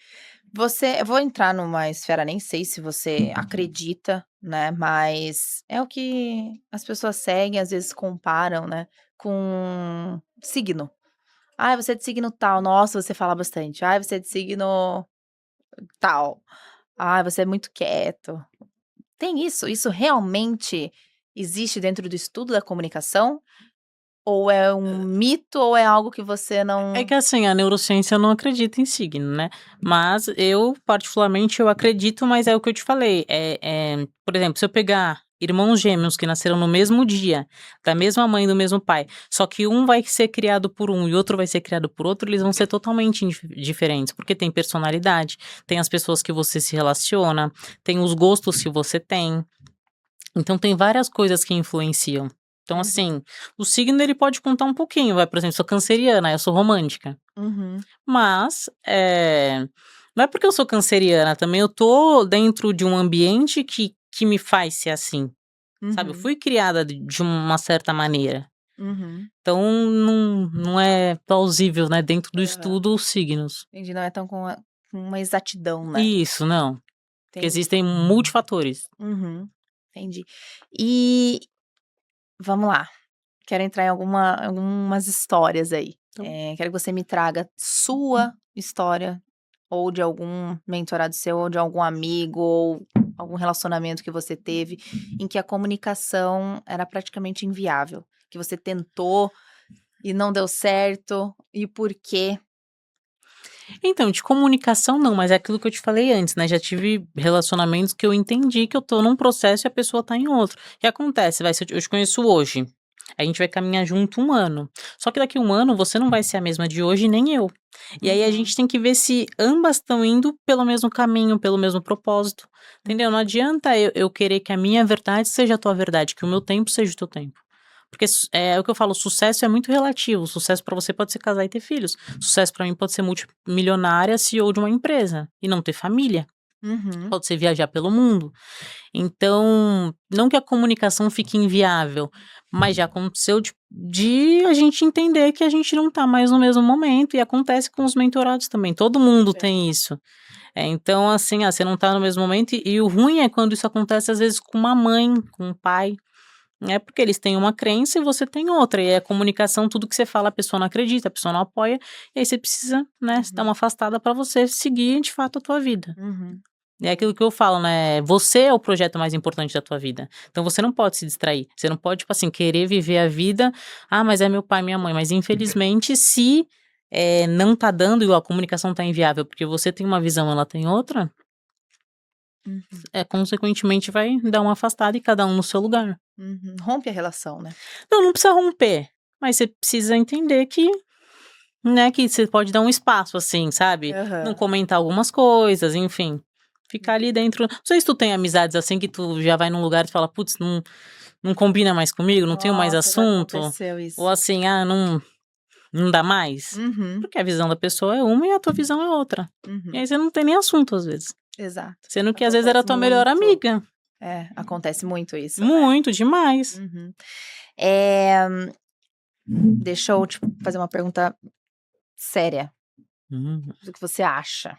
Eu vou entrar numa esfera, nem sei se você acredita, né, mas é o que as pessoas seguem, às vezes comparam, né, com signo. "Ai, você é de signo tal", nossa, você fala bastante. "Ai, você é de signo tal". "Ai, você é muito quieto". Tem isso? Isso realmente existe dentro do estudo da comunicação? Ou é um mito ou é algo que você É não. que assim, a neurociência não acredita em signo, né? Mas eu, particularmente, eu acredito, mas é o que eu te falei. Por exemplo, se eu pegar irmãos gêmeos que nasceram no mesmo dia, da mesma mãe e do mesmo pai, só que um vai ser criado por um e outro vai ser criado por outro, eles vão ser totalmente diferentes, porque tem personalidade, tem as pessoas que você se relaciona, tem os gostos que você tem. Então tem várias coisas que influenciam. Então, Uhum, assim, o signo ele pode contar um pouquinho, por exemplo, sou canceriana, eu sou romântica. uhum, Mas, não é porque eu sou canceriana, também eu tô dentro de um ambiente que me faz ser assim, sabe? Eu uhum, fui criada de uma certa maneira. uhum. Então, não é plausível, né, dentro do Aham. estudo, os signos. Entendi, não é tão com uma exatidão, né. Isso, não. Porque Entendi. existem multifatores. Uhum, entendi. E vamos lá, quero entrar em algumas histórias aí. Então, Quero que você me traga sua história, ou de algum mentorado seu, ou de algum amigo, ou algum relacionamento que você teve, em que a comunicação era praticamente inviável, que você tentou e não deu certo, e por quê? então, de comunicação não, mas é aquilo que eu te falei antes, né? Já tive relacionamentos que eu entendi que eu tô num processo e a pessoa tá em outro. O que acontece? Se eu te conheço hoje, a gente vai caminhar junto 1 ano. Só que daqui 1 ano você não vai ser a mesma de hoje, nem eu. E aí a Uhum, gente tem que ver se ambas estão indo pelo mesmo caminho, pelo mesmo propósito. Entendeu? Não adianta eu querer que a minha verdade seja a tua verdade, que o meu tempo seja o teu tempo. Porque é o que eu falo, sucesso é muito relativo. Sucesso pra você pode ser casar e ter filhos. Sucesso pra mim pode ser multimilionária, CEO de uma empresa e não ter família. uhum, Pode ser viajar pelo mundo. Então, não que a comunicação fique inviável, mas já aconteceu de a gente entender que a gente não tá mais no mesmo momento e acontece com os mentorados também. Todo mundo sim. tem isso. Então, assim, você não tá no mesmo momento e o ruim é quando isso acontece às vezes com uma mãe, com um pai. É porque eles têm uma crença e você tem outra. E a comunicação, tudo que você fala, a pessoa não acredita, a pessoa não apoia. E aí você precisa, né, se dar uma Uhum, afastada para você seguir de fato a tua vida. uhum, E é aquilo que eu falo, né? Você é o projeto mais importante da tua vida. Então você não pode se distrair. Você não pode, tipo assim, querer viver a vida. Mas é meu pai, minha mãe. Mas infelizmente, se não tá dando e a comunicação tá inviável, porque você tem uma visão, ela tem outra, uhum, consequentemente vai dar uma afastada e cada um no seu lugar. uhum. Rompe a relação, né. Não precisa romper, mas você precisa entender que, né, que você pode dar um espaço, assim, sabe? Não Aham. comentar algumas coisas, enfim. Ficar ali dentro. Não sei se tu tem amizades assim que tu já vai num lugar e fala, putz, não combina mais comigo, não tenho mais Nossa, já assunto. aconteceu Ou isso. assim, não. Não dá mais? Uhum, Porque a visão da pessoa é uma e a tua visão é outra. E aí você não tem nem assunto, às vezes. exato. Sendo que às vezes era a Acontece tua melhor muito. amiga. Acontece muito isso, né? Muito, demais. Uhum. É, deixa eu te fazer uma pergunta séria. Do que você acha?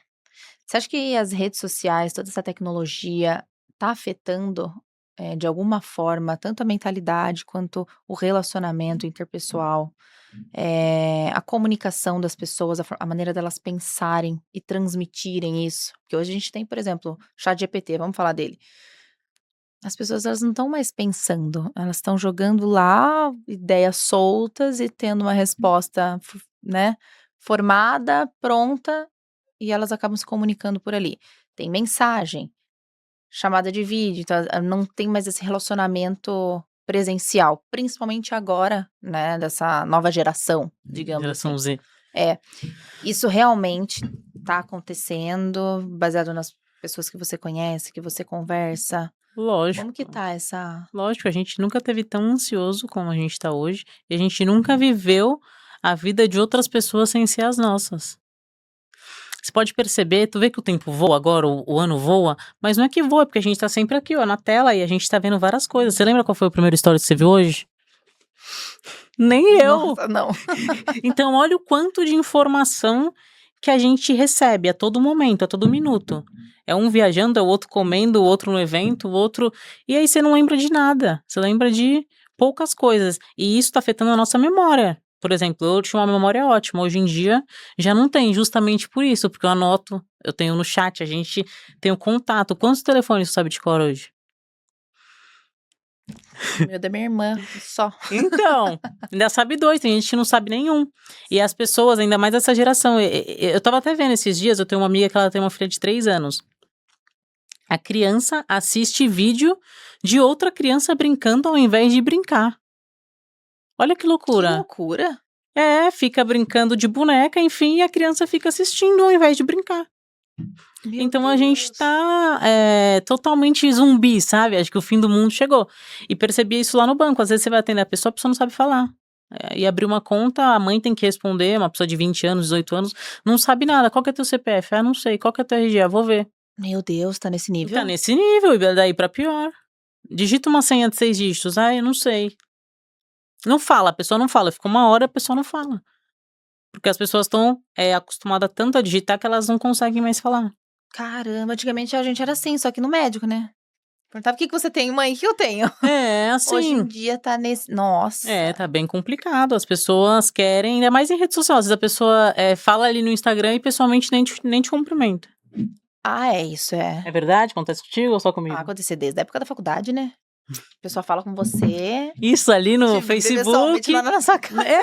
Você acha que as redes sociais, toda essa tecnologia, tá afetando, de alguma forma, tanto a mentalidade quanto o relacionamento interpessoal, a comunicação das pessoas, a maneira delas pensarem e transmitirem isso? Porque hoje a gente tem, por exemplo, o ChatGPT, vamos falar dele. As pessoas elas não estão mais pensando, elas estão jogando lá ideias soltas e tendo uma resposta, né, formada, pronta, e elas acabam se comunicando por ali. Tem mensagem, chamada de vídeo, então, não tem mais esse relacionamento presencial, principalmente agora, né, dessa nova geração, digamos assim. Geração Z. Isso realmente tá acontecendo, baseado nas pessoas que você conhece, que você conversa? Lógico. Como que tá essa Lógico, a gente nunca teve tão ansioso como a gente tá hoje. E a gente nunca viveu a vida de outras pessoas sem ser as nossas. Você pode perceber, tu vê que o tempo voa agora, o ano voa, mas não é que voa, é porque a gente tá sempre aqui, ó, na tela e a gente tá vendo várias coisas. Você lembra qual foi a primeira história que você viu hoje? Nem eu. Nossa, não. Então, olha o quanto de informação que a gente recebe a todo momento, a todo minuto. É um viajando, é o outro comendo, o outro no evento, o outro. E aí você não lembra de nada. Você lembra de poucas coisas. E isso tá afetando a nossa memória. Por exemplo, eu tinha uma memória ótima. Hoje em dia já não tem, justamente por isso, porque eu anoto, eu tenho no chat, a gente tem o contato. Quantos telefones você sabe de cor hoje? O meu da minha irmã, só. Então, ainda sabe dois, tem gente que não sabe nenhum. E as pessoas, ainda mais essa geração. Eu tava até vendo esses dias, eu tenho uma amiga que ela tem uma filha de 3 anos. A criança assiste vídeo de outra criança brincando ao invés de brincar. Olha que Que loucura. loucura. Fica brincando de boneca, enfim, e a criança fica assistindo ao invés de brincar. Meu Então a gente Deus. tá totalmente zumbi, sabe? Acho que o fim do mundo chegou. E percebi isso lá no banco. Às vezes você vai atender a pessoa não sabe falar. E abrir uma conta, a mãe tem que responder, uma pessoa de 20 anos, 18 anos, não sabe nada. Qual que é teu CPF? Ah, não sei. Qual que é teu RG? Ah, vou ver. Meu Deus, tá nesse nível? Tá nesse nível, e daí pra pior. Digita uma senha de 6 dígitos. Ah, eu não sei. Não fala, a pessoa não fala. Fica uma hora, a pessoa não fala. Porque as pessoas estão acostumadas tanto a digitar que elas não conseguem mais falar. Caramba, antigamente a gente era assim, só que no médico, né? Perguntava: "O que que você tem, mãe?" "O que eu tenho?" Hoje em Assim. dia tá nesse nossa. Tá bem complicado. As pessoas querem, ainda mais em rede social. Às vezes a pessoa fala ali no Instagram e pessoalmente nem te cumprimenta. Isso é. É verdade? Acontece contigo ou só comigo? Acontecer desde a época da faculdade, né? A pessoa fala com você, Isso ali no te vê pessoalmente Facebook. lá na sua casa. É,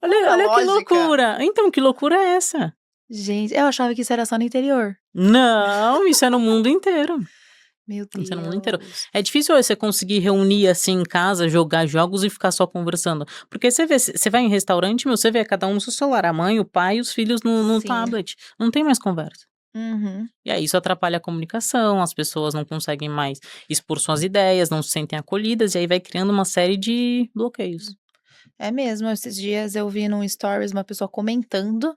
olha que Lógica. loucura. Então, que loucura é essa? Gente, eu achava que isso era só no interior. Não, isso é no mundo inteiro. Meu Isso é no mundo inteiro. Deus. É difícil você conseguir reunir assim em casa, jogar jogos e ficar só conversando. Porque você vai em restaurante, você vê cada um no seu celular, a mãe, o pai e os filhos no Sim. tablet. Não tem mais conversa. Uhum. E aí isso atrapalha a comunicação, as pessoas não conseguem mais expor suas ideias, não se sentem acolhidas, e aí vai criando uma série de bloqueios. É mesmo, esses dias eu vi num stories uma pessoa comentando,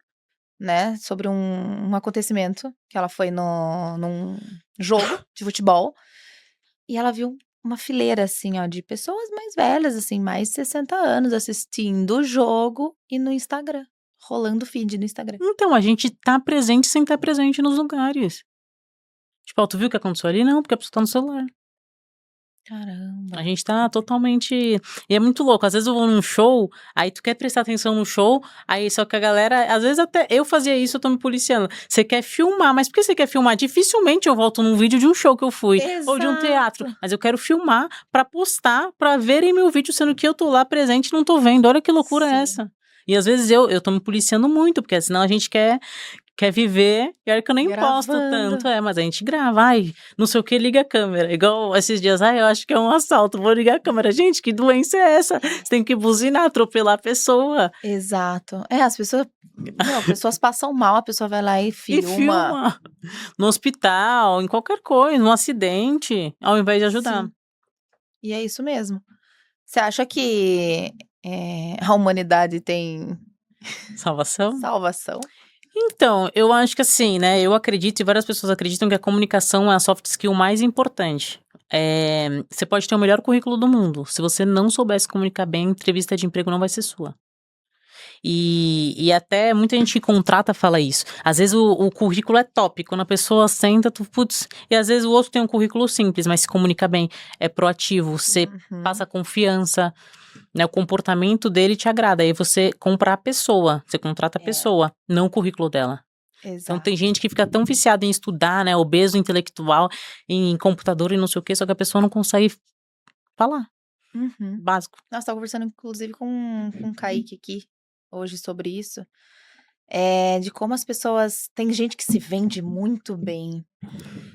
né, sobre um acontecimento, que ela foi num jogo de futebol, e ela viu uma fileira, assim, ó, de pessoas mais velhas, assim, mais de 60 anos, assistindo o jogo e no Instagram, rolando feed no Instagram. Então, a gente tá presente sem estar presente nos lugares. Tipo, tu viu o que aconteceu ali? Não, porque a pessoa tá no celular. Caramba. A gente tá totalmente. E é muito louco. Às vezes eu vou num show, aí tu quer prestar atenção no show, aí só que a galera. Às vezes até eu fazia isso, eu tô me policiando. Você quer filmar, mas por que você quer filmar? Dificilmente eu volto num vídeo de um show que eu fui, ou de um teatro. Exato. Mas eu quero filmar pra postar, pra verem meu vídeo, sendo que eu tô lá presente e não tô vendo. Olha que loucura Sim. é essa. E às vezes eu tô me policiando muito, porque senão a gente quer viver, e olha que eu nem posto Gravando. tanto, mas a gente grava, não sei o que, liga a câmera, igual esses dias, eu acho que é um assalto, vou ligar a câmera, gente, que doença é essa? Você tem que buzinar, atropelar a pessoa. Exato. As pessoas passam mal, a pessoa vai lá e E filma. filma, no hospital, em qualquer coisa, num acidente, ao invés de ajudar. Sim. E é isso mesmo. Você acha que a humanidade tem Salvação? Salvação? Então, eu acho que assim, né, eu acredito e várias pessoas acreditam que a comunicação é a soft skill mais importante. Você pode ter o melhor currículo do mundo, se você não souber se comunicar bem, a entrevista de emprego não vai ser sua. E até muita gente que contrata fala isso. Às vezes o currículo é top, quando a pessoa senta, putz, e às vezes o outro tem um currículo simples, mas se comunica bem, é proativo, você Uhum. passa confiança, né, o comportamento dele te agrada, aí você compra a pessoa, você contrata a pessoa, não o currículo dela. Então Exato. tem gente que fica tão viciada em estudar, né, obeso intelectual, em computador e não sei o quê, só que a pessoa não consegue falar, Uhum. básico. Nossa, estava conversando inclusive com o Kaique aqui, hoje, sobre isso. De como as pessoas tem gente que se vende muito bem,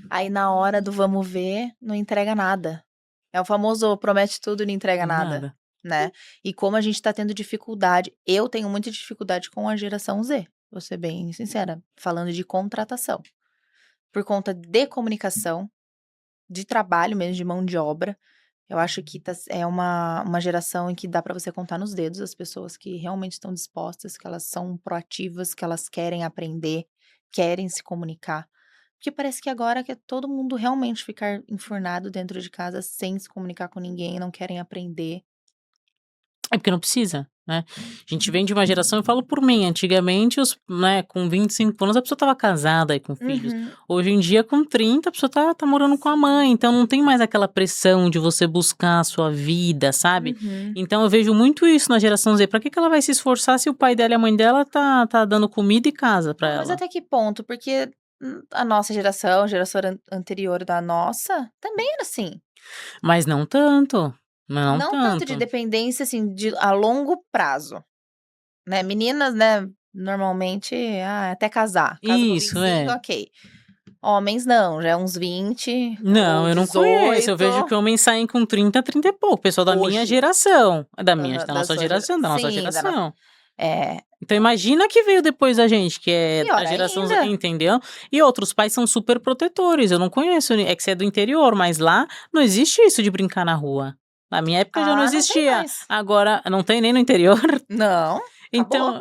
aí na hora do vamos ver, não entrega nada. É o famoso promete tudo e não entrega nada, Nada. né. E como a gente tá tendo dificuldade eu tenho muita dificuldade com a geração Z, vou ser bem sincera, falando de contratação. Por conta de comunicação, de trabalho mesmo, de mão de obra, eu acho que é uma geração em que dá pra você contar nos dedos as pessoas que realmente estão dispostas, que elas são proativas, que elas querem aprender, querem se comunicar. Porque parece que agora quer todo mundo realmente ficar enfurnado dentro de casa sem se comunicar com ninguém, não querem aprender. É porque não precisa, né. A gente vem de uma geração eu falo por mim, antigamente né, com 25 anos a pessoa estava casada e com filhos. Uhum. Hoje em dia com 30 a pessoa tá morando com a mãe, então não tem mais aquela pressão de você buscar a sua vida, sabe. Uhum. Então eu vejo muito isso na geração Z, pra que ela vai se esforçar se o pai dela e a mãe dela tá dando comida e casa pra Não, mas ela? até que ponto? Porque, a nossa geração, a geração anterior da nossa, também era assim. Mas não tanto, não Não tanto de tanto. dependência, assim, de a longo prazo, né. Meninas, né, normalmente, até casar. Casa com Isso, 25, é. ok. Homens não, já é uns 20 Não, ou eu não conheço, eu 18. vejo que homens saem com 30, 30 e pouco, pessoal da minha Hoje. geração, Aham, da da nossa sua gera geração, da nossa sim, da nossa geração. é, Então imagina que veio depois da gente, que é pior a geração Z, ainda. entendeu? E outros pais são super protetores, eu não conheço, é que você é do interior, mas lá não existe isso de brincar na rua. Na minha época já não Ah, não tem existia, mais. agora não tem nem no interior. Não, acabou.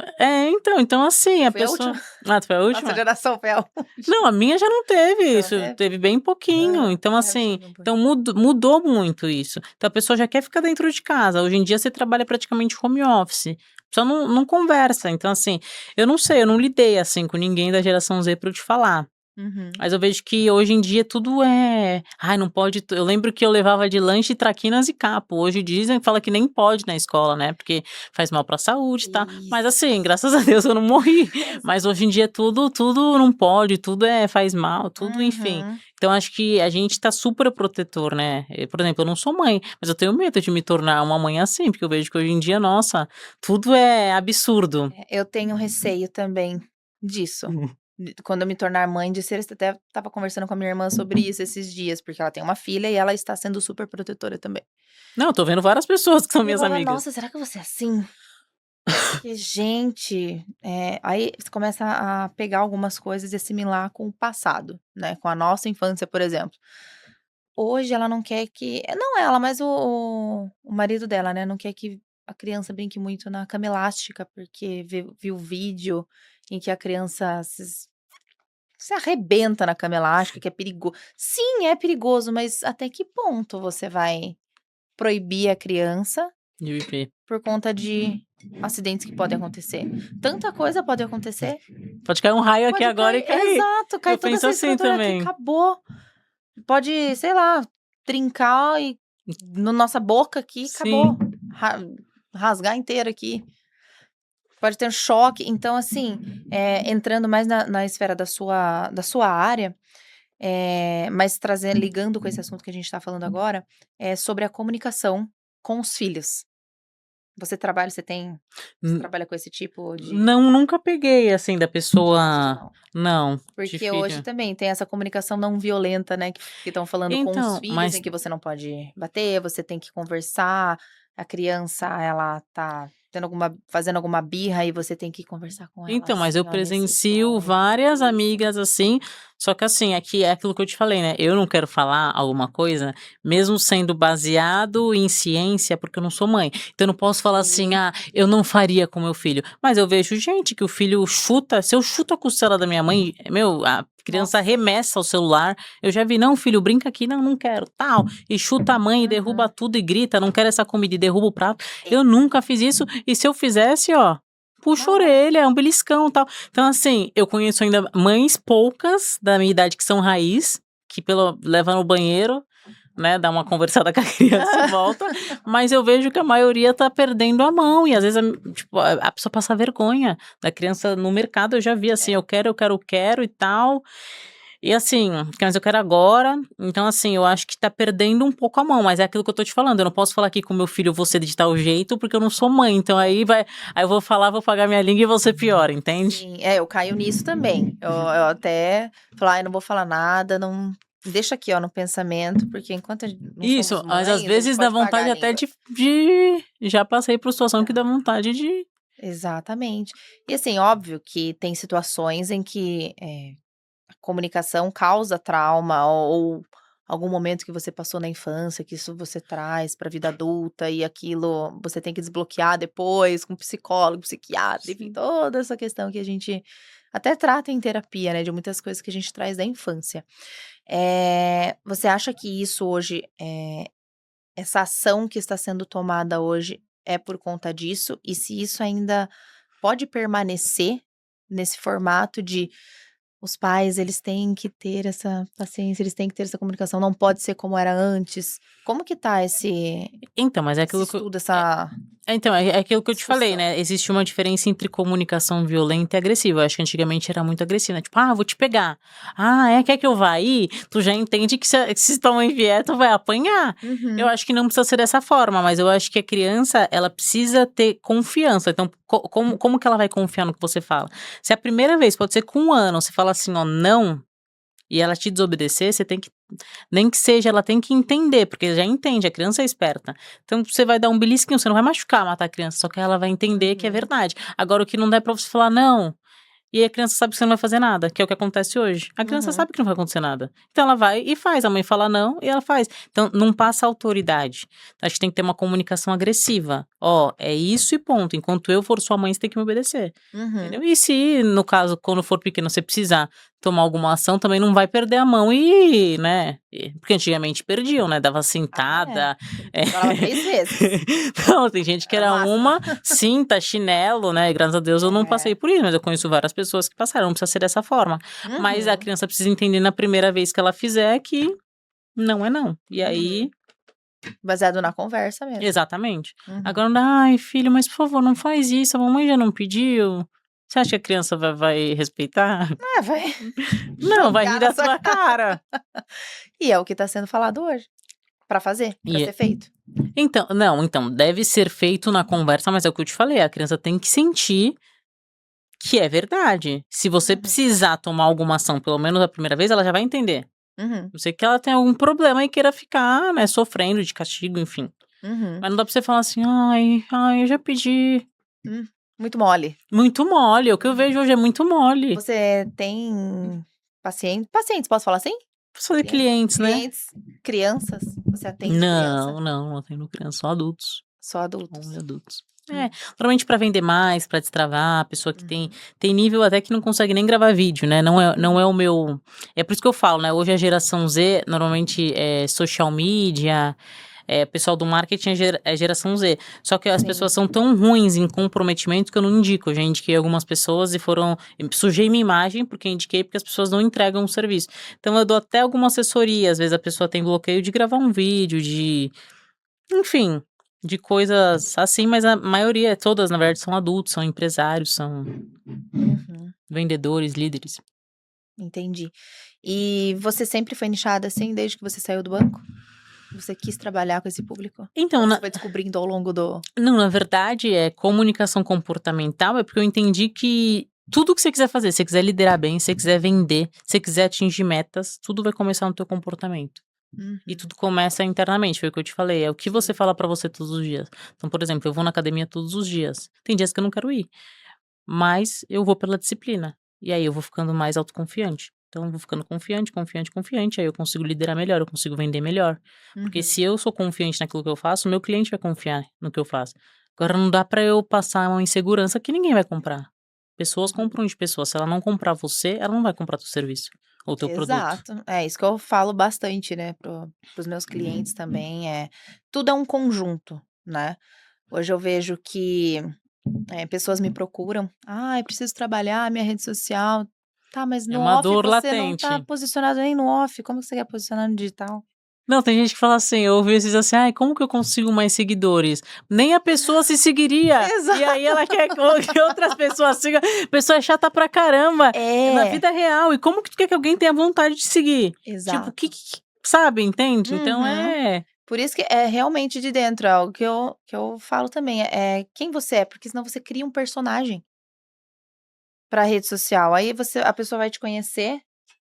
Então assim, Eu a fui a última. pessoa tu foi a Nossa última? geração foi a Não, última. a minha já não teve Você não isso, teve? teve bem pouquinho, Aham. então Eu assim, tive um então pouquinho. mudou muito isso. Então a pessoa já quer ficar dentro de casa, hoje em dia você trabalha praticamente home office, a pessoa não conversa, então assim, eu não sei, eu não lidei assim com ninguém da geração Z pra eu te falar. Uhum. Mas eu vejo que hoje em dia tudo ai não pode eu lembro que eu levava de lanche traquinas e capo, hoje dizem fala que nem pode na escola, né, porque faz mal pra saúde, tá. Mas Isso. assim, graças a Deus eu não morri, mas hoje em dia tudo não pode, tudo faz mal, tudo enfim. Uhum. Então acho que a gente tá super protetor, né. Por exemplo, eu não sou mãe, mas eu tenho medo de me tornar uma mãe assim, porque eu vejo que hoje em dia, nossa, tudo é absurdo. Eu tenho receio também disso. Quando eu me tornar mãe de ser, até estava conversando com a minha irmã sobre isso esses dias, porque ela tem uma filha e ela está sendo super protetora também. Não, eu tô vendo várias pessoas que são E eu minhas falava: amigas. "Nossa, será que eu vou ser assim?" Porque, gente, aí você começa a pegar algumas coisas e assimilar com o passado, né, com a nossa infância, por exemplo. Hoje ela não quer que não ela, mas o marido dela, né, não quer que a criança brinque muito na cama elástica, porque viu vídeo em que a criança se arrebenta na cama elástica, que é perigoso. Sim, é perigoso, mas até que ponto você vai proibir a criança De viver. por conta de acidentes que podem acontecer? Tanta coisa pode acontecer. Pode cair um raio aqui Pode agora cair e cair. exato, cai Eu toda penso essa assim estrutura aqui, também. acabou. Pode, sei lá, trincar e no nossa boca aqui, acabou. Sim. Ra rasgar inteira aqui. Pode ter um choque. Então, assim, entrando mais na esfera da sua área, mas ligando com esse assunto que a gente tá falando agora, é sobre a comunicação com os filhos. Você N trabalha com esse tipo de não, nunca peguei, assim, da isso pessoa não? não, de Porque hoje filho. também tem essa comunicação não violenta, né, que estão falando com os Então, filhos, em mas que você não pode bater, você tem que conversar, a criança ela tá fazendo alguma birra e você tem que conversar com ela Então, mas assim, eu ó, nesse presencio tom, várias isso. amigas assim, só que assim, aqui é aquilo que eu te falei, né? Eu não quero falar alguma coisa, mesmo sendo baseado em ciência, porque eu não sou mãe. Então eu não posso falar assim, Sim. eu não faria com meu filho. Mas eu vejo gente que o filho chuta, se eu chuto a costela da minha mãe, a criança Nossa. arremessa o celular. Eu já vi, não, filho, brinca aqui, não quero, tal. E chuta a mãe e derruba tudo e grita, não quero essa comida e derruba o prato. Eu nunca fiz isso, e se eu fizesse, ó. Puxa a orelha, é um beliscão e tal. Então, assim, eu conheço ainda mães poucas da minha idade que são raiz, que leva no banheiro, né, dá uma conversada com a criança e volta, mas eu vejo que a maioria tá perdendo a mão, e às vezes, tipo, a pessoa passa vergonha da criança no mercado, eu já vi assim, eu quero e tal. E assim, mas eu quero agora, então assim, eu acho que tá perdendo um pouco a mão, mas é aquilo que eu tô te falando, eu não posso falar aqui com meu filho, você de tal jeito, porque eu não sou mãe, então aí eu vou falar, vou pagar minha língua e vou ser pior, entende? Sim, eu caio nisso também. Eu até falo, eu não vou falar nada, não deixa aqui, ó, no pensamento, porque enquanto não somos Isso, mas às mães, a gente vezes dá pode pagar vontade a até língua. já passei por situação que dá vontade de. Exatamente. E assim, óbvio que tem situações em que a comunicação causa trauma ou algum momento que você passou na infância, que isso você traz para a vida adulta e aquilo você tem que desbloquear depois com psicólogo, psiquiatra, enfim, toda essa questão que a gente até trata em terapia, né, de muitas coisas que a gente traz da infância. Você acha que isso hoje, essa ação que está sendo tomada hoje é por conta disso? E se isso ainda pode permanecer nesse formato de os pais, eles têm que ter essa paciência, eles têm que ter essa comunicação, não pode ser como era antes. Como que tá Então, mas é esse aquilo que estudo, essa Então, é aquilo que eu te falei, discussão? né? Existe uma diferença entre comunicação violenta e agressiva. Eu acho que antigamente era muito agressiva, né? Tipo, vou te pegar. Quer que eu vá aí? Tu já entende que se tua mãe vier, tu vai apanhar. Eu Uhum, acho que não precisa ser dessa forma, mas eu acho que a criança, ela precisa ter confiança. Então, como que ela vai confiar no que você fala? Se a primeira vez, pode ser com 1 ano, você fala assim, ó, não, e ela te desobedecer, você tem que nem que seja, ela tem que entender, porque já entende, a criança é esperta. Então você vai dar um belisquinho, você não vai matar a criança, só que ela vai entender que é uhum, verdade. Agora o que não dá é pra você falar não. E aí a criança sabe que você não vai fazer nada, que é o que acontece hoje. A criança uhum, sabe que não vai acontecer nada. Então ela vai e faz. A mãe fala não e ela faz. Então não passa autoridade. Acho que tem que ter uma comunicação agressiva. Ó, é isso e ponto. Enquanto eu for sua mãe, você tem que me obedecer. uhum. Entendeu? E se, no caso, quando for pequeno, você precisar tomar alguma ação, também não vai perder a mão e, né? Porque antigamente perdiam, né? Dava É, cintada. chorava 3 vezes, Não, tem gente que era o era máximo. uma cinta, chinelo, né? Graças a Deus eu não É, passei por isso, mas eu conheço várias pessoas que passaram. Não precisa ser dessa forma. Mas a uhum, criança precisa entender na primeira vez que ela fizer que não é não. E aí, uhum. Baseado na conversa mesmo. exatamente. Uhum. Agora não dá, ai, filho, mas por favor, não faz isso, a mamãe já não pediu. Você acha que a criança vai respeitar? Vai Não, vai jogar rir na da sua tua cara. e é o que está sendo falado hoje, para fazer, para E, ser feito. então, não, então, deve ser feito na conversa, mas é o que eu te falei, a criança tem que sentir que é verdade. Se você Uhum, precisar tomar alguma ação, pelo menos a primeira vez, ela já vai entender. uhum, Não sei que ela tem algum problema e queira ficar, né, sofrendo de castigo, enfim. uhum. Mas não dá pra você falar assim, ai, eu já pedi. Hum, muito mole. Muito mole, o que eu vejo hoje é muito mole. Você tem pacientes, posso falar assim? Preciso fazer Clientes? clientes, né? Clientes, crianças? Você atende criança? Não atendo criança, só adultos. Só Só adultos? adultos. É, Hum, normalmente pra vender mais, pra destravar, a pessoa que tem, uhum. tem nível até que não consegue nem gravar vídeo, né? Não é o meu. É por isso que eu falo, né? Hoje a geração Z, normalmente é social media, pessoal do marketing é geração Z. Só que as Sim. pessoas são tão ruins em comprometimento que eu não indico. Eu já indiquei algumas pessoas e sujei minha imagem porque indiquei porque as pessoas não entregam o serviço. Então eu dou até alguma assessoria. Às vezes a pessoa tem bloqueio de gravar um vídeo, enfim, de coisas assim, mas a maioria, todas, na verdade, são adultos, são empresários, são Uhum, vendedores, líderes. entendi. E você sempre foi nichada assim, desde que você saiu do banco? Você quis trabalhar com esse público? Então, Ou você foi descobrindo ao longo do não, na verdade, comunicação comportamental, é porque eu entendi que tudo que você quiser fazer, se você quiser liderar bem, se você quiser vender, se você quiser atingir metas, tudo vai começar no teu comportamento. E Uhum. tudo começa internamente, foi o que eu te falei, é o que você fala pra você todos os dias. Então, por exemplo, eu vou na academia todos os dias. Tem dias que eu não quero ir, mas eu vou pela disciplina. E aí eu vou ficando mais autoconfiante. Então eu vou ficando confiante, confiante, confiante, aí eu consigo liderar melhor, eu consigo vender melhor. Porque Uhum. se eu sou confiante naquilo que eu faço, o meu cliente vai confiar no que eu faço. Agora não dá pra eu passar uma insegurança que ninguém vai comprar. Pessoas Uhum. compram de pessoas, se ela não comprar você, ela não vai comprar teu serviço ou teu produto. Exato. É isso que eu falo bastante, né, para os meus clientes também, tudo é um conjunto, né. Hoje eu vejo que, pessoas me procuram: "Ai, preciso trabalhar a minha rede social". Tá, mas É no uma off dor você não tá latente. posicionado nem no off, como que você quer posicionar no digital? Não, tem gente que fala assim, eu ouvi esses assim: "Ai, como que eu consigo mais seguidores?". Nem a pessoa se seguiria, e aí ela quer que outras pessoas sigam. A pessoa é chata pra caramba, na É, vida real, e como que tu quer que alguém tenha vontade de seguir? Tipo, exato. sabe, entende? Então Uhum. Por isso que é realmente de dentro, é algo que eu falo também, é quem você é, porque senão você cria um personagem pra rede social, aí a pessoa vai te conhecer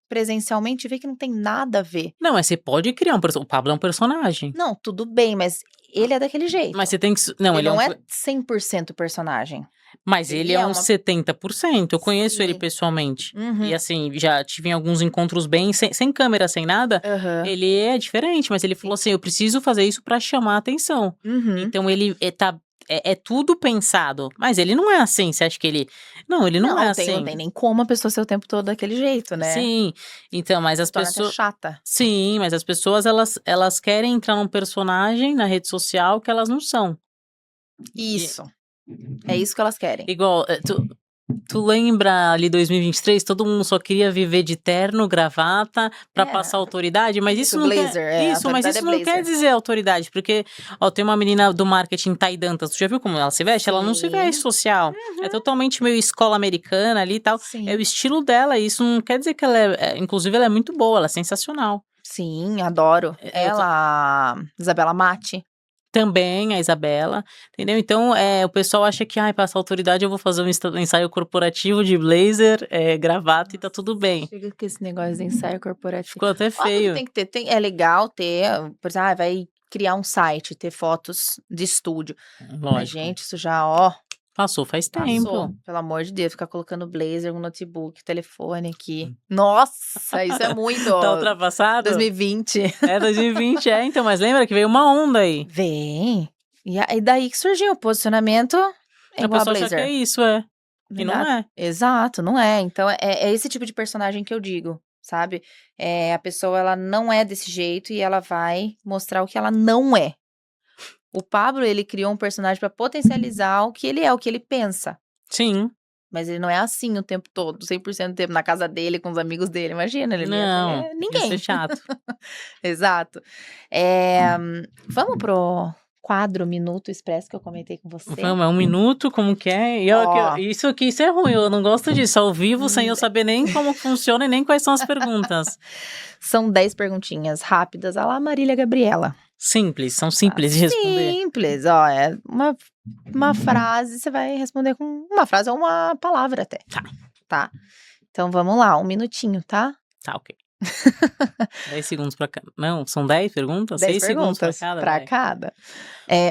presencialmente e vê que não tem nada a ver. Não, mas você pode criar o Pablo é um personagem, Não, tudo bem, mas ele é daquele mas jeito. você tem que não, Ele ele é não um é 100% personagem. mas ele Ele é é uns uma 70%, eu conheço ele sim. pessoalmente. E Uhum. assim, já tive em alguns encontros bem sem câmera, sem nada, Aham. ele é diferente, mas ele Sim. falou assim: "Eu preciso fazer isso pra chamar a atenção". Uhum. Então ele, é tudo pensado, mas ele não é assim, você acha que ele não, ele não é Não assim. tem nem como a pessoa ser o tempo todo daquele jeito, né. Sim, então, mas Se as torna até pessoas chata. sim, mas as pessoas elas querem entrar num personagem na rede social que elas não são. E Isso, é isso que elas querem. igual, tu lembra ali 2023, todo mundo só queria viver de terno, gravata, pra passar É, autoridade, mas isso, blazer, a mas atualidade é isso não quer blazer. dizer autoridade, porque, ó, tem uma menina do marketing, Thay Dantas, tu já viu como ela se veste? Ela não se veste Sim. social, é Uhum. totalmente meio escola americana ali e tal, é o Sim. estilo dela, e isso não quer dizer que ela inclusive ela é muito boa, ela é sensacional. Sim, adoro. Eu Ela, a Isabela Matti. também, a Isabela, entendeu? Então, o pessoal acha que, ai, passar autoridade eu vou fazer um ensaio corporativo de blazer, gravata e tá Nossa, tudo bem. chega com esse negócio de ensaio corporativo. Ficou até Óbvio que feio. tem que ter, é legal ter, por exemplo, vai criar um site, ter fotos de estúdio. Mas, Lógico. gente, isso já, ó, Passou faz passou. tempo. Pelo amor de Deus, ficar colocando blazer, um notebook, telefone aqui. Nossa, isso é muito, Tá ó, ultrapassado? 2020. É 2020, então, mas lembra que veio uma onda aí. Vem. E daí que surgiu o posicionamento é A igual a pessoa acha que é blazer. isso, e não é. Exato, não é. Então é esse tipo de personagem que eu digo, sabe. A pessoa ela não é desse jeito e ela vai mostrar o que ela não é. O Pablo, ele criou um personagem para potencializar o que ele é, o que ele pensa, Sim. mas ele não é assim o tempo todo, 100% do tempo na casa dele, com os amigos dele, imagina, ele não ia Não, ter ia ser ninguém. chato. Exato. Eh, Vamos pro quadro Minuto Expresso que eu comentei com você? Vamos, é 1 minuto, como que é? E ó, Ó, isso é ruim, eu não gosto disso, ao vivo, sem eu hum, saber nem como funciona e nem quais são as perguntas. são 10 perguntinhas rápidas à la Marília Gabriela. Simples, são Tá simples de responder. simples, ó, é uma frase, você vai responder com uma frase ou uma palavra até, Tá, tá. Então vamos lá, 1 minutinho, tá. tá, ok. 10 segundos pra cada. Não, são 10 perguntas? 10 6 segundos pra perguntas cada, para vai. cada.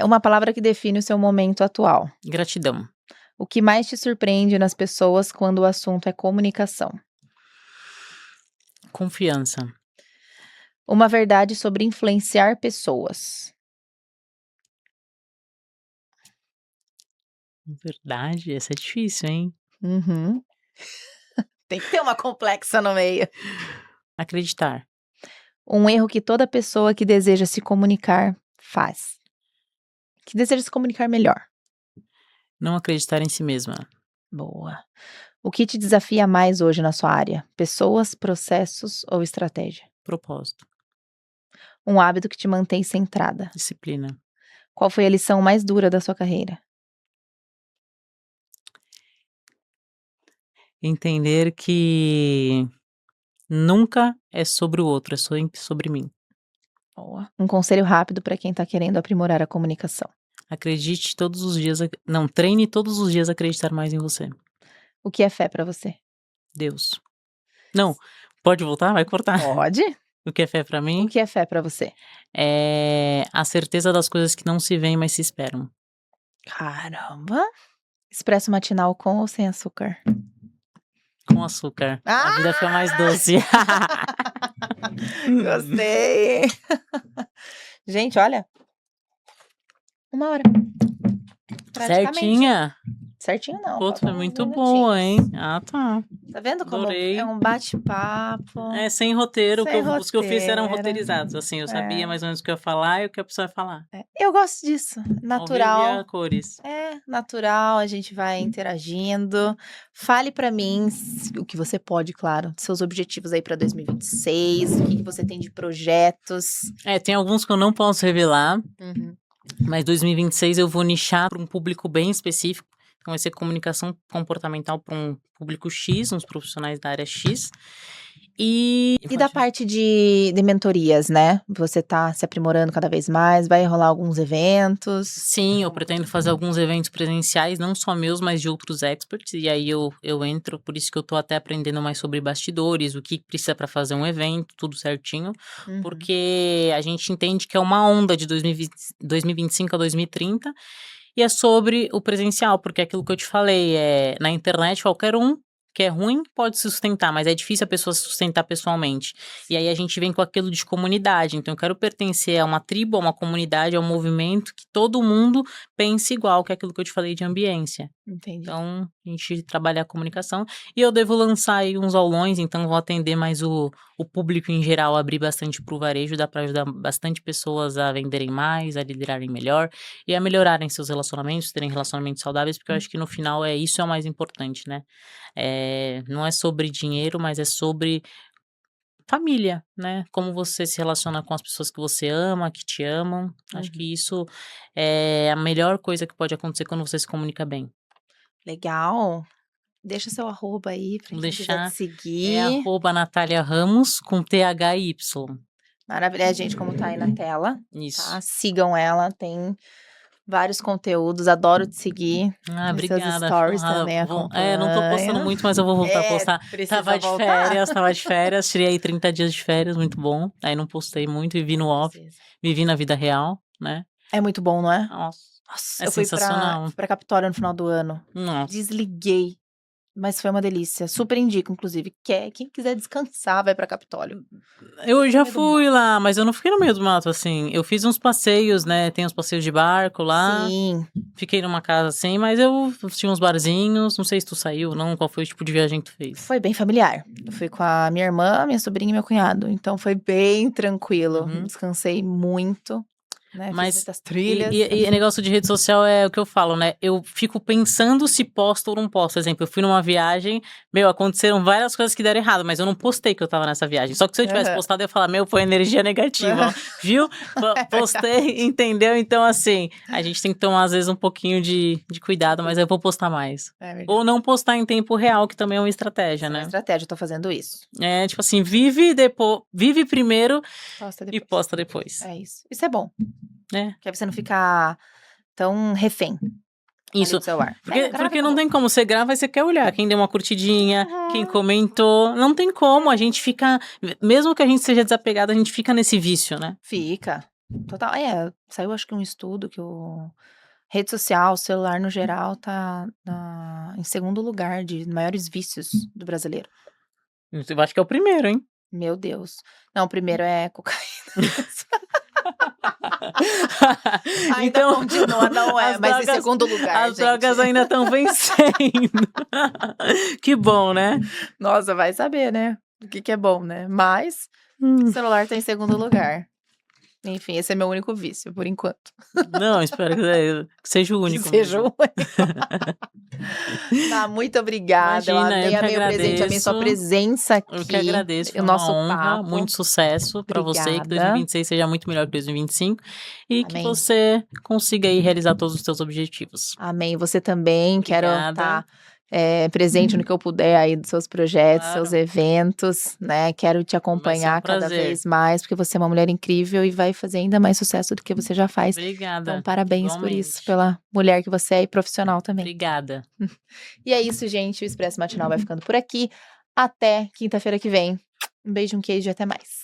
Uma palavra que define o seu momento atual. Gratidão. O que mais te surpreende nas pessoas quando o assunto é comunicação? Confiança. Uma verdade sobre influenciar pessoas. Verdade, essa é difícil, hein. Uhum. Tem que ter uma complexa no meio. Acreditar. Um erro que toda pessoa que deseja se comunicar faz. Que deseja se comunicar melhor. Não acreditar em si mesma. Boa. O que te desafia mais hoje na sua área? Pessoas, processos ou estratégia? Propósito. Um hábito que te mantém centrada. Disciplina. Qual foi a lição mais dura da sua carreira? Entender que nunca é sobre o outro, é sempre sobre mim. Boa. Um conselho rápido para quem está querendo aprimorar a comunicação. Acredite todos os dias, não, treine todos os dias a acreditar mais em você. O que é fé para você? Deus. Não, pode voltar? Vai cortar. Pode? O que é fé pra O mim? que é fé pra você? É a certeza das coisas que não se veem, mas se esperam. Caramba! Expresso matinal com ou sem açúcar? Com açúcar. A Ah! vida fica mais doce. Gostei! Gente, olha, 1 hora. Praticamente, hein? Certinha? Certinho não, Pô, tu foi faltam uns muito boa, hein? minutinhos. Ah, tá. Tá vendo como é Adorei. um bate-papo É, sem roteiro, sem os que eu fiz eram roteiro. roteirizados, assim, eu sabia É, mais ou menos o que eu ia falar e o que a pessoa ia falar. eu gosto disso, Ao vivo e natural. a cores. É, natural, a gente vai interagindo. Fale pra mim o que você pode, claro, seus objetivos aí pra 2026, o que você tem de projetos. É, tem alguns que eu não posso revelar, Uhum. mas 2026 eu vou nichar para um público bem específico. Então vai ser comunicação comportamental para um público X, uns profissionais da área X. E Da parte de mentorias, né? Você tá se aprimorando cada vez mais, vai rolar alguns eventos. Sim, eu pretendo fazer alguns eventos presenciais, não só meus, mas de outros experts. E aí eu entro, por isso que eu tô até aprendendo mais sobre bastidores, o que precisa para fazer um evento, tudo certinho. Uhum. Porque a gente entende que é uma onda de 2025 a 2030. E é sobre o presencial, porque é aquilo que eu te falei, na internet qualquer um que é ruim pode se sustentar, mas é difícil a pessoa se sustentar pessoalmente. E aí a gente vem com aquilo de comunidade. Então eu quero pertencer a uma tribo, a uma comunidade, a um movimento que todo mundo pense igual, que é aquilo que eu te falei de ambiência. Entendi. Então, a gente trabalha a comunicação. E eu devo lançar aí uns aulões, então vou atender mais o público em geral, abrir bastante para o varejo, dá para ajudar bastante pessoas a venderem mais, a liderarem melhor e a melhorarem seus relacionamentos, terem relacionamentos saudáveis, porque eu acho que no final isso é o mais importante, né? Não é sobre dinheiro, mas é sobre família, né? Como você se relaciona com as pessoas que você ama, que te amam. Acho que isso é a melhor coisa que pode acontecer quando você se comunica bem. Legal. Deixa seu arroba aí pra Vou quem quiser te deixar, seguir. @Natália Ramos com THY. Maravilha, gente, como tá aí na tela, Isso. tá? Sigam ela, tem vários conteúdos, adoro te seguir. Ah, Nos seus obrigada. Fico stories honrada. também Não tô postando acompanho. muito, mas eu vou voltar a postar. Precisa Tava de voltar. férias, tirei aí 30 dias de férias, muito bom. Aí não postei muito, vivi no off, vivi na vida real, né? É muito bom, não é? Nossa, Nossa, é eu fui sensacional. pra Capitólio no final do ano. Nossa. Desliguei. Mas foi uma delícia. Super indico, inclusive. Quem quiser descansar, vai pra Capitólio. Eu já No meio do fui lá, mas eu não fiquei no meio do mato, assim. Eu fiz uns passeios, né? Tem uns passeios de barco lá. Sim. Fiquei numa casa assim, mas eu tinha uns barzinhos. Não sei se tu saiu ou não. Qual foi o tipo de viagem que tu fez? Foi bem familiar. Eu fui com a minha irmã, minha sobrinha e meu cunhado. Então foi bem tranquilo. Uhum. Descansei muito. Né? Mas Fiz muitas trilhas. e negócio de rede social é o que eu falo, né? Eu fico pensando se posto ou não posto. Por exemplo, eu fui numa viagem, aconteceram várias coisas que deram errado, mas eu não postei que eu tava nessa viagem. Só que se eu tivesse postado, eu ia falar, foi energia negativa, ó. Viu? Postei, entendeu? Então, assim, a gente tem que tomar, às vezes, um pouquinho de cuidado, mas eu vou postar mais. Ou não postar em tempo real, que também é uma estratégia, né? É uma estratégia, eu tô fazendo isso. Tipo assim, vive primeiro e posta depois. É isso. Isso é bom. Que aí você não fica tão refém. Isso, do celular. porque não tem como, você grava e você quer olhar quem deu uma curtidinha, quem comentou, não tem como, a gente fica, mesmo que a gente seja desapegado, a gente fica nesse vício, né? Fica, total, saiu acho que um estudo que rede social, celular no geral, tá em segundo lugar de maiores vícios do brasileiro. Eu acho que é o primeiro, hein? Meu Deus. Não, o primeiro é cocaína. Ainda então, continua, não é, mas em segundo lugar, as drogas ainda estão vencendo. Que bom, né? Nossa, vai saber, né? O que é bom, né? Mas o celular tá em segundo lugar. Enfim, esse é meu único vício, por enquanto. Não, espero que seja o único. Seja o único. Tá, muito obrigada. Imagina, eu amei o presente, amei sua presença aqui. Eu que agradeço, foi o nosso uma honra, papo. muito sucesso para você, que 2026 seja muito melhor que 2025 e que você consiga aí realizar todos os seus objetivos. Amém, você também. Obrigada. Quero estar presente no que eu puder aí dos seus projetos, seus eventos, né? Quero te acompanhar cada vez mais, porque você é uma mulher incrível e vai fazer ainda mais sucesso do que você já faz. Obrigada. Então, parabéns por isso, pela mulher que você é e profissional também. Obrigada. E é isso, gente. O Expresso Matinal vai ficando por aqui. Até quinta-feira que vem. Um beijo, um queijo e até mais.